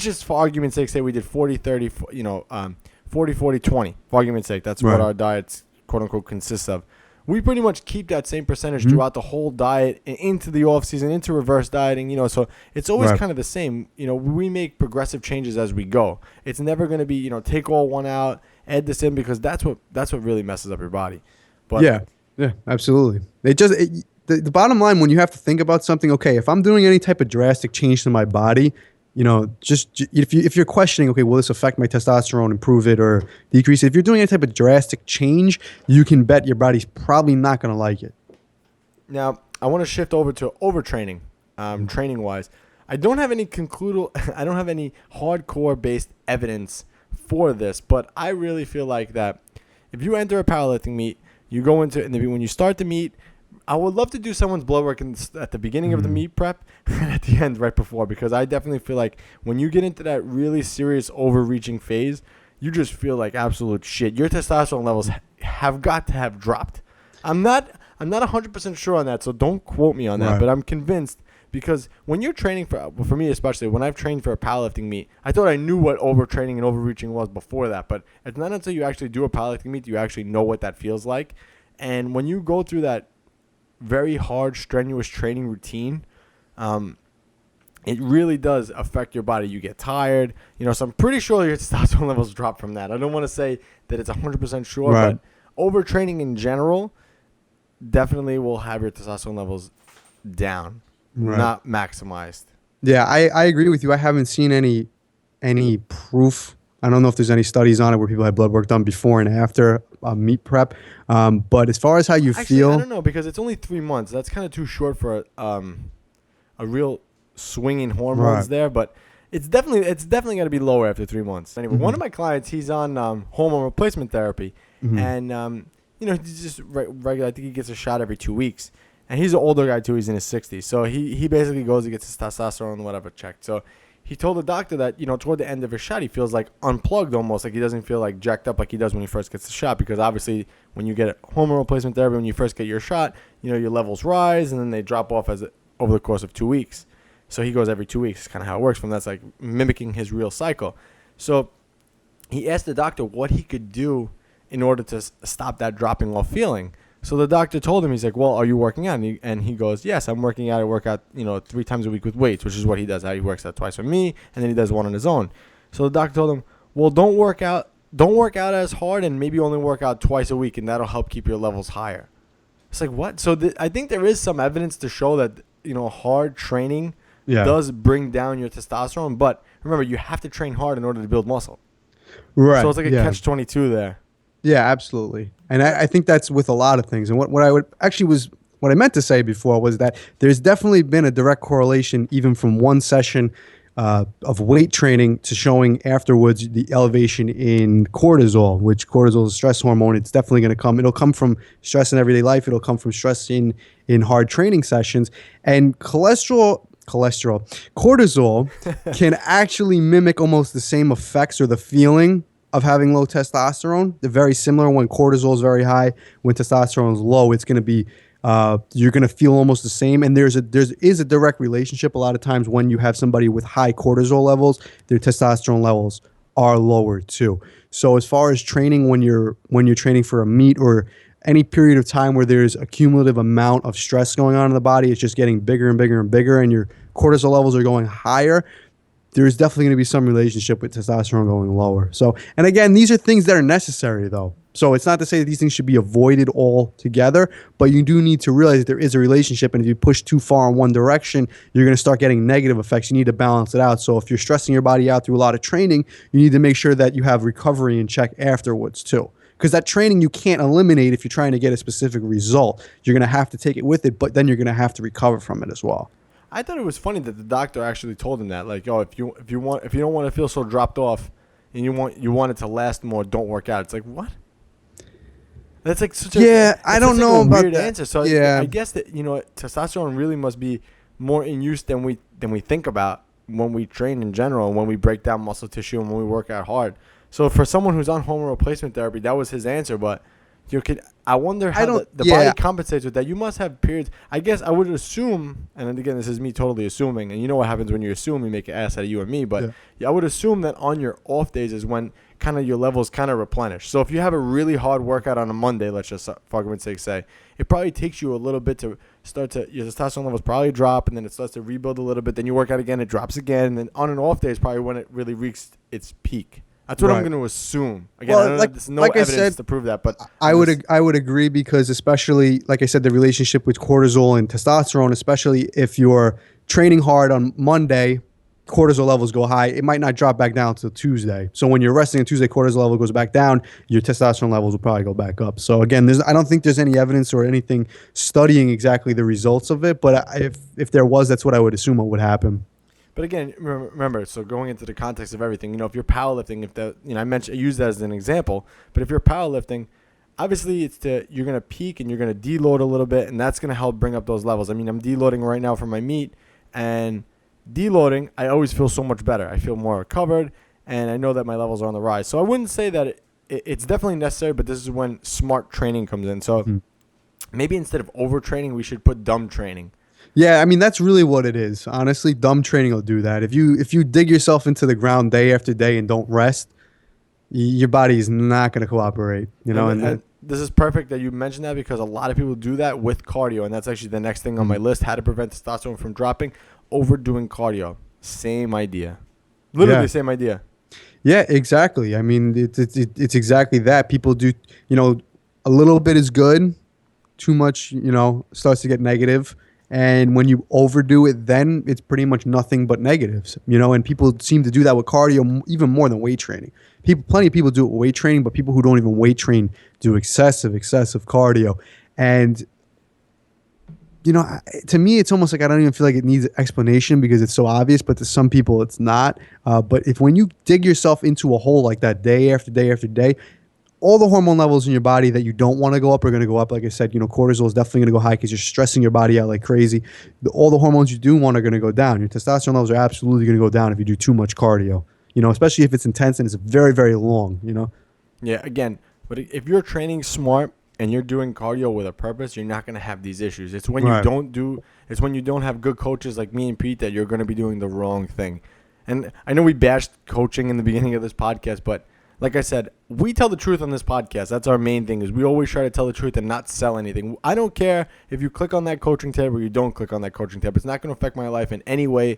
Speaker 3: just for argument's sake say we did 40, 30, 40, 40, 20. For argument's sake, that's what our diets quote unquote consists of. we pretty much keep that same percentage throughout the whole diet and into the off season, into reverse dieting, so it's always kind of the same. We make progressive changes as we go. It's never going to be, take all one out, add this in, because that's what really messes up your body. But
Speaker 4: yeah, absolutely. The bottom line, when you have to think about something, okay, if I'm doing any type of drastic change to my body, just if you're questioning, okay, will this affect my testosterone, improve it or decrease it? If you're doing any type of drastic change, you can bet your body's probably not going to like it.
Speaker 3: Now, I want to shift over to overtraining, training wise. I don't have any hardcore based evidence for this, but I really feel like that if you enter a powerlifting meet, you go into, and when you start the meet, I would love to do someone's blood work at the beginning of the meet prep and at the end right before, because I definitely feel like when you get into that really serious overreaching phase, you just feel like absolute shit. Your testosterone levels have got to have dropped. I'm not 100% sure on that, so don't quote me on that, but I'm convinced, because when you're training for me especially, when I've trained for a powerlifting meet, I thought I knew what overtraining and overreaching was before that, but it's not until you actually do a powerlifting meet do you actually know what that feels like. And when you go through that very hard, strenuous training routine, it really does affect your body. You get tired, so I'm pretty sure your testosterone levels drop from that. I don't want to say that it's 100% sure, but overtraining in general definitely will have your testosterone levels down, not maximized.
Speaker 4: Yeah, I agree with you. I haven't seen any proof. I don't know if there's any studies on it where people had blood work done before and after meet prep. But as far as how you feel,
Speaker 3: I don't know, because it's only 3 months. That's kind of too short for a real swing in hormones there. But it's definitely going to be lower after 3 months. Anyway, one of my clients, he's on hormone replacement therapy, and he's just regular. I think he gets a shot every 2 weeks. And he's an older guy too. He's in his 60s, so he basically goes and gets his testosterone and whatever checked. So he told the doctor that, toward the end of his shot, he feels like unplugged almost, like he doesn't feel like jacked up like he does when he first gets the shot, because obviously when you get hormone replacement therapy, when you first get your shot, your levels rise and then they drop off over the course of 2 weeks. So he goes every 2 weeks. It's kind of how it works from that's like mimicking his real cycle. So he asked the doctor what he could do in order to stop that dropping off feeling. So the doctor told him, he's like, well, are you working out? And he goes, yes, I'm working out. I work out, 3 times a week with weights, which is what he does. He works out twice with me, and then he does one on his own. So the doctor told him, well, don't work out as hard, and maybe only work out twice a week, and that'll help keep your levels higher. It's like, what? So I think there is some evidence to show that, hard training does bring down your testosterone. But remember, you have to train hard in order to build muscle.
Speaker 4: Right.
Speaker 3: So it's like a catch-22 there.
Speaker 4: Yeah, absolutely. And I think that's with a lot of things. And what I meant to say before was that there's definitely been a direct correlation, even from one session of weight training to showing afterwards the elevation in cortisol, which cortisol is a stress hormone. It's definitely going to come. It'll come from stress in everyday life. It'll come from stress in hard training sessions. And cortisol can actually mimic almost the same effects or the feeling of having low testosterone. They're very similar. When cortisol is very high, when testosterone is low, it's going to be you're going to feel almost the same. And there is a direct relationship. A lot of times when you have somebody with high cortisol levels, their testosterone levels are lower too. So as far as training, when you're training for a meet or any period of time where there's a cumulative amount of stress going on in the body, it's just getting bigger and bigger and bigger, and your cortisol levels are going higher, there's definitely going to be some relationship with testosterone going lower. So, and again, these are things that are necessary though. So it's not to say that these things should be avoided altogether, but you do need to realize that there is a relationship, and if you push too far in one direction, you're going to start getting negative effects. You need to balance it out. So if you're stressing your body out through a lot of training, you need to make sure that you have recovery in check afterwards too. Because that training you can't eliminate if you're trying to get a specific result. You're going to have to take it with it, but then you're going to have to recover from it as well.
Speaker 3: I thought it was funny that the doctor actually told him that, like, oh, if you don't want to feel so dropped off, and you want it to last more, don't work out. It's like, what? That's like such a
Speaker 4: I don't know about
Speaker 3: weird
Speaker 4: that
Speaker 3: answer. So I guess that testosterone really must be more in use than we think about when we train in general, and when we break down muscle tissue and when we work out hard. So for someone who's on hormone replacement therapy, that was his answer. But I wonder how the body compensates with that. You must have periods. I guess I would assume, and again, this is me totally assuming, and you know what happens when you assume, you make an ass out of you and me, but I would assume that on your off days is when kind of your levels kind of replenish. So if you have a really hard workout on a Monday, let's just for argument's sake say, it probably takes you a little bit to start to, your testosterone levels probably drop, and then it starts to rebuild a little bit. Then you work out again, it drops again, and then on an off day is probably when it really reaches its peak. That's what I'm going to assume. Again, I don't know, there's no evidence to prove that, but
Speaker 4: I would agree, because especially, like I said, the relationship with cortisol and testosterone, especially if you're training hard on Monday, cortisol levels go high. It might not drop back down until Tuesday. So when you're resting on Tuesday, cortisol level goes back down, your testosterone levels will probably go back up. So again, I don't think there's any evidence or anything studying exactly the results of it, but if there was, that's what I would assume what would happen.
Speaker 3: But again, remember, so going into the context of everything, if you're powerlifting, I use that as an example, but if you're powerlifting, obviously you're going to peak and you're going to deload a little bit, and that's going to help bring up those levels. I mean, I'm deloading right now for my meet, and deloading, I always feel so much better. I feel more recovered, and I know that my levels are on the rise. So I wouldn't say that it's definitely necessary, but this is when smart training comes in. So maybe instead of overtraining, we should put dumb training.
Speaker 4: Yeah, I mean, that's really what it is. Honestly, dumb training will do that. If you dig yourself into the ground day after day and don't rest, your body is not going to cooperate. And
Speaker 3: this is perfect that you mentioned that, because a lot of people do that with cardio, and that's actually the next thing on my list: how to prevent testosterone from dropping. Overdoing cardio, same idea, literally the same idea.
Speaker 4: Yeah, exactly. I mean, it's exactly that. People do, a little bit is good, too much, starts to get negative. And when you overdo it, then it's pretty much nothing but negatives, and people seem to do that with cardio even more than weight training. Plenty of people do it with weight training, but people who don't even weight train do excessive cardio. And, to me, it's almost like I don't even feel like it needs explanation, because it's so obvious, but to some people it's not. But when you dig yourself into a hole like that day after day after day, all the hormone levels in your body that you don't want to go up are going to go up. Like I said, cortisol is definitely going to go high because you're stressing your body out like crazy. All the hormones you do want are going to go down. Your testosterone levels are absolutely going to go down if you do too much cardio, especially if it's intense and it's very, very long,
Speaker 3: Yeah, again, but if you're training smart and you're doing cardio with a purpose, you're not going to have these issues. It's when it's when you don't have good coaches like me and Pete that you're going to be doing the wrong thing. And I know we bashed coaching in the beginning of this podcast, but like I said, we tell the truth on this podcast. That's our main thing, is we always try to tell the truth and not sell anything. I don't care if you click on that coaching tab or you don't click on that coaching tab. It's not going to affect my life in any way,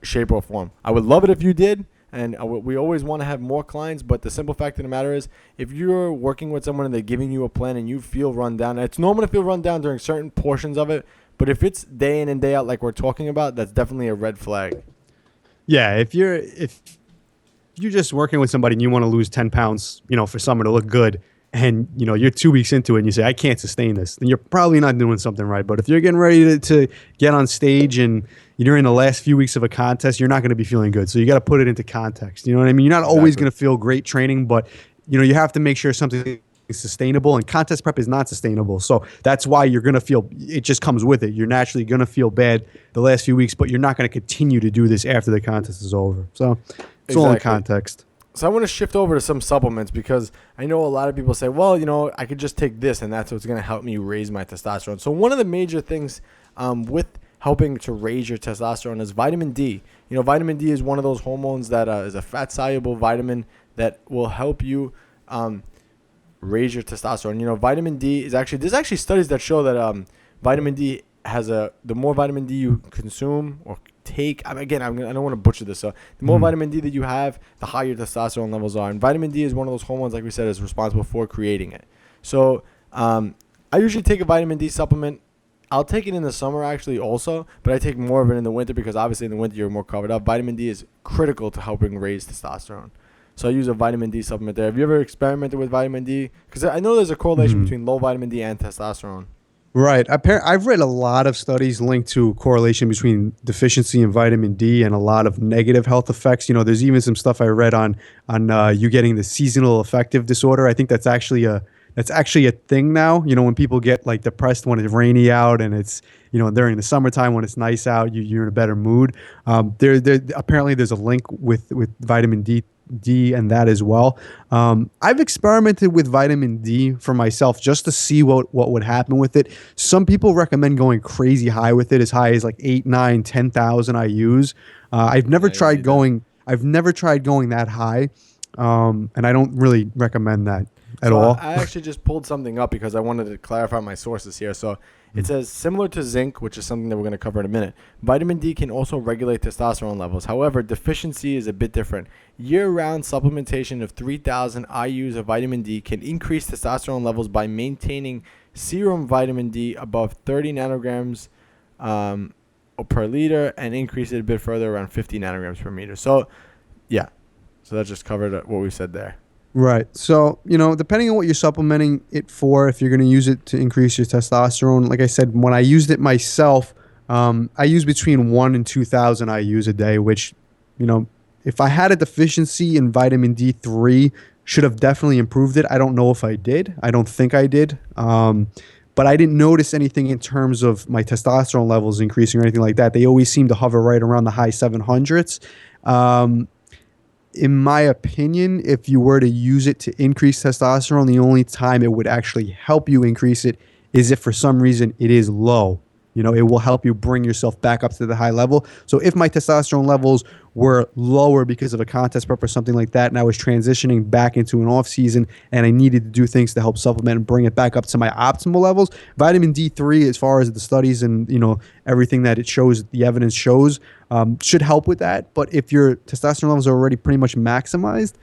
Speaker 3: shape, or form. I would love it if you did, and we always want to have more clients, but the simple fact of the matter is, if you're working with someone and they're giving you a plan and you feel run down, it's normal to feel run down during certain portions of it, but if it's day in and day out like we're talking about, that's definitely a red flag.
Speaker 4: Yeah, if you're just working with somebody and you want to lose 10 pounds, for summer to look good, and, you're 2 weeks into it and you say, I can't sustain this, then you're probably not doing something right. But if you're getting ready to get on stage and you're in the last few weeks of a contest, you're not going to be feeling good. So you got to put it into context. You know what I mean? You're not always going to feel great training, but, you have to make sure something is sustainable, and contest prep is not sustainable. So that's why you're going to feel, it just comes with it. You're naturally going to feel bad the last few weeks, but you're not going to continue to do this after the contest is over. So it's all in context.
Speaker 3: So I want to shift over to some supplements, because I know a lot of people say, well, I could just take this and that's what's going to help me raise my testosterone. So one of the major things with helping to raise your testosterone is vitamin D. Vitamin D is one of those hormones that is a fat-soluble vitamin that will help you raise your testosterone. Vitamin D is there's actually studies that show that vitamin D the more vitamin D you consume or take, I don't want to butcher this, so the more vitamin D that you have, the higher testosterone levels are. And vitamin D is one of those hormones, like we said, is responsible for creating it. So I usually take a vitamin D supplement. I'll take it in the summer actually also, but I take more of it in the winter, because obviously in the winter you're more covered up. Vitamin D is critical to helping raise testosterone. So I use a vitamin D supplement there. Have you ever experimented with vitamin D? Because I know there's a correlation between low vitamin D and testosterone.
Speaker 4: Right. I've read a lot of studies linked to correlation between deficiency in vitamin D and a lot of negative health effects. There's even some stuff I read on you getting the seasonal affective disorder. I think that's actually a thing now. When people get like depressed when it's rainy out, and it's during the summertime when it's nice out, you're in a better mood. There apparently there's a link with vitamin D D and that as well. I've experimented with vitamin D for myself just to see what would happen with it. Some people recommend going crazy high with it, as high as like 8, 9, 10,000 IUs. I've never tried going that high, and I don't really recommend that at all.
Speaker 3: I actually just pulled something up because I wanted to clarify my sources here. So it says, similar to zinc, which is something that we're going to cover in a minute, vitamin D can also regulate testosterone levels. However, deficiency is a bit different. Year-round supplementation of 3,000 IUs of vitamin D can increase testosterone levels by maintaining serum vitamin D above 30 nanograms per liter and increase it a bit further, around 50 nanograms per meter. So, yeah. So that just covered what we said there.
Speaker 4: Right. So, depending on what you're supplementing it for, if you're going to use it to increase your testosterone, like I said, when I used it myself, I use between 1 and 2,000 IUs a day, which, if I had a deficiency in vitamin D3, should have definitely improved it. I don't know if I did. I don't think I did. But I didn't notice anything in terms of my testosterone levels increasing or anything like that. They always seem to hover right around the high 700s. In my opinion, if you were to use it to increase testosterone, the only time it would actually help you increase it is if for some reason it is low. It will help you bring yourself back up to the high level. So if my testosterone levels were lower because of a contest prep or something like that, and I was transitioning back into an off season and I needed to do things to help supplement and bring it back up to my optimal levels, vitamin D3, as far as the studies and everything that it shows, the evidence shows, should help with that. But if your testosterone levels are already pretty much maximized,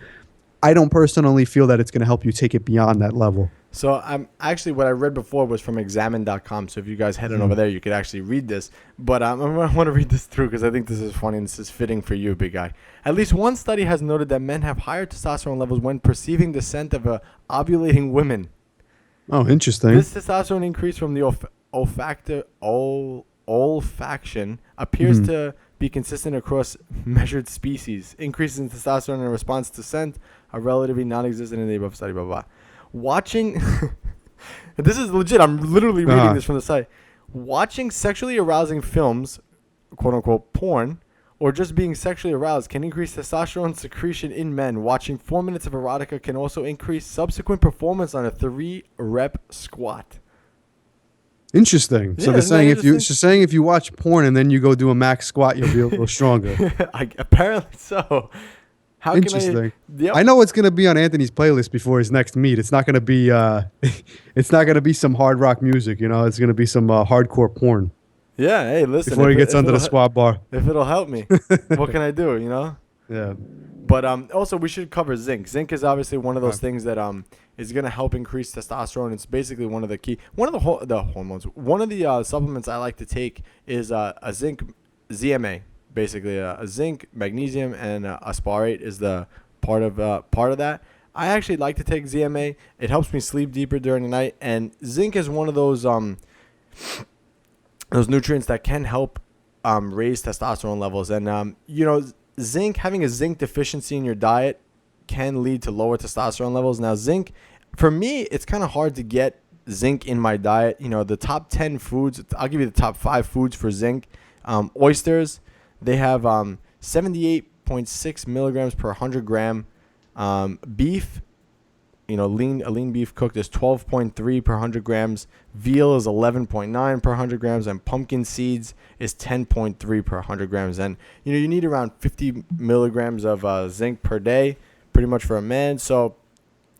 Speaker 4: I don't personally feel that it's going to help you take it beyond that level.
Speaker 3: So actually what I read before was from examine.com. So if you guys head on over there, you could actually read this. But I want to read this through because I think this is funny and this is fitting for you, big guy. At least one study has noted that men have higher testosterone levels when perceiving the scent of ovulating women.
Speaker 4: Oh, interesting.
Speaker 3: This testosterone increase from the olfaction appears to be consistent across measured species. Increases in testosterone in response to scent are relatively non-existent in the above study, blah, blah, blah. Watching, this is legit, I'm literally reading this from the site. Watching sexually arousing films, quote unquote porn, or just being sexually aroused can increase testosterone secretion in men. Watching 4 minutes of erotica can also increase subsequent performance on a 3-rep squat.
Speaker 4: Interesting. So they're saying if you watch porn and then you go do a max squat, you'll be a little stronger.
Speaker 3: Apparently so. How
Speaker 4: Interesting.
Speaker 3: Yep.
Speaker 4: I know it's gonna be on Anthony's playlist before his next meet. It's not gonna be it's not gonna be some hard rock music. It's gonna be some hardcore porn.
Speaker 3: Yeah. Hey, listen.
Speaker 4: Before he gets under the squat bar.
Speaker 3: If it'll help me, what can I do?
Speaker 4: Yeah.
Speaker 3: But also we should cover zinc. Zinc is obviously one of those things that is gonna help increase testosterone. It's basically one of the hormones. One of the supplements I like to take is a zinc ZMA. Basically, a zinc, magnesium, and aspartate is the part of that. I actually like to take ZMA. It helps me sleep deeper during the night, and zinc is one of those nutrients that can help raise testosterone levels. And zinc, having a zinc deficiency in your diet can lead to lower testosterone levels. Now, zinc, for me, it's kind of hard to get zinc in my diet. The top 10 foods, I'll give you the top 5 foods for zinc. Oysters. They have 78.6 milligrams per 100 gram. Beef, a lean beef cooked is 12.3 per 100 grams. Veal is 11.9 per 100 grams. And pumpkin seeds is 10.3 per 100 grams. And, you need around 50 milligrams of zinc per day, pretty much for a man. So,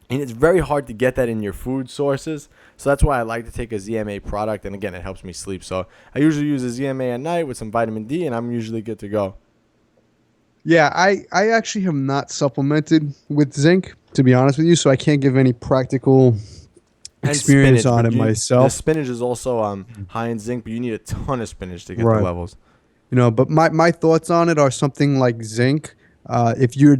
Speaker 3: and it's very hard to get that in your food sources. So that's why I like to take a ZMA product. And again, it helps me sleep. So I usually use a ZMA at night with some vitamin D, and I'm usually good to go.
Speaker 4: Yeah, I actually have not supplemented with zinc, to be honest with you. So I can't give any practical experience on it myself.
Speaker 3: The spinach is also high in zinc, but you need a ton of spinach to get the levels.
Speaker 4: But my thoughts on it are something like zinc. If you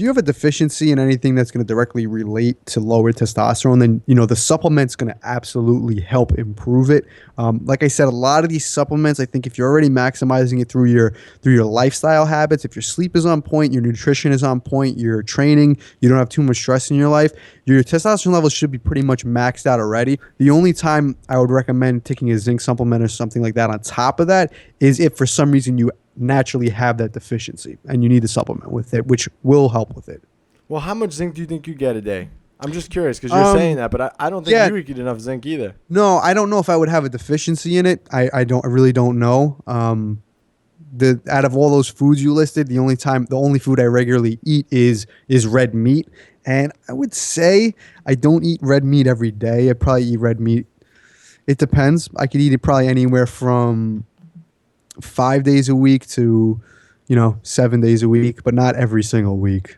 Speaker 4: have a deficiency in anything that's going to directly relate to lower testosterone, then the supplement's going to absolutely help improve it. Like I said, a lot of these supplements, I think if you're already maximizing it through your lifestyle habits, if your sleep is on point, your nutrition is on point, your training, you don't have too much stress in your life, your testosterone levels should be pretty much maxed out already. The only time I would recommend taking a zinc supplement or something like that on top of that is if for some reason you naturally have that deficiency, and you need to supplement with it, which will help with it.
Speaker 3: Well, how much zinc do you think you get a day? I'm just curious because you're saying that, but I don't think you would get enough zinc either.
Speaker 4: No, I don't know if I would have a deficiency in it. I really don't know. Out of all those foods you listed, the only food I regularly eat is red meat. And I would say I don't eat red meat every day. I probably eat red meat. It depends. I could eat it probably anywhere from 5 days a week to, 7 days a week, but not every single week.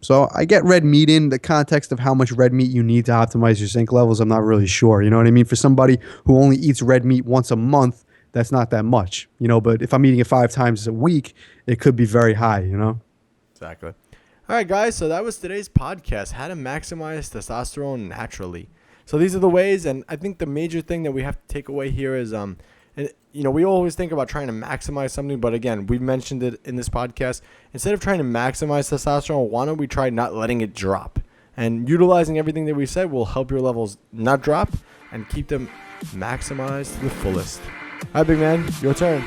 Speaker 4: So I get red meat in the context of how much red meat you need to optimize your zinc levels. I'm not really sure. You know what I mean? For somebody who only eats red meat once a month, that's not that much, but if I'm eating it 5 times a week, it could be very high,
Speaker 3: Exactly. All right, guys. So that was today's podcast, how to maximize testosterone naturally. So these are the ways, and I think the major thing that we have to take away here is, we always think about trying to maximize something, but again, we mentioned it in this podcast. Instead of trying to maximize testosterone, why don't we try not letting it drop? And utilizing everything that we said will help your levels not drop and keep them maximized to the fullest. All right, big man, your turn.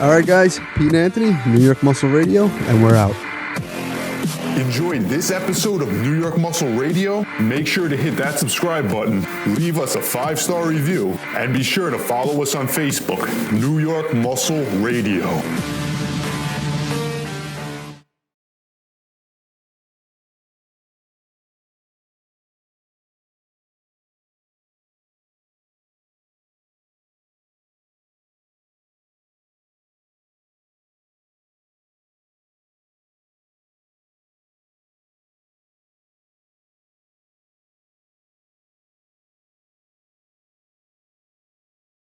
Speaker 4: All right, guys. Pete and Anthony, New York Muscle Radio, and we're out.
Speaker 1: Enjoyed this episode of New York Muscle Radio? Make sure to hit that subscribe button, leave us a 5-star review, and be sure to follow us on Facebook, New York Muscle Radio.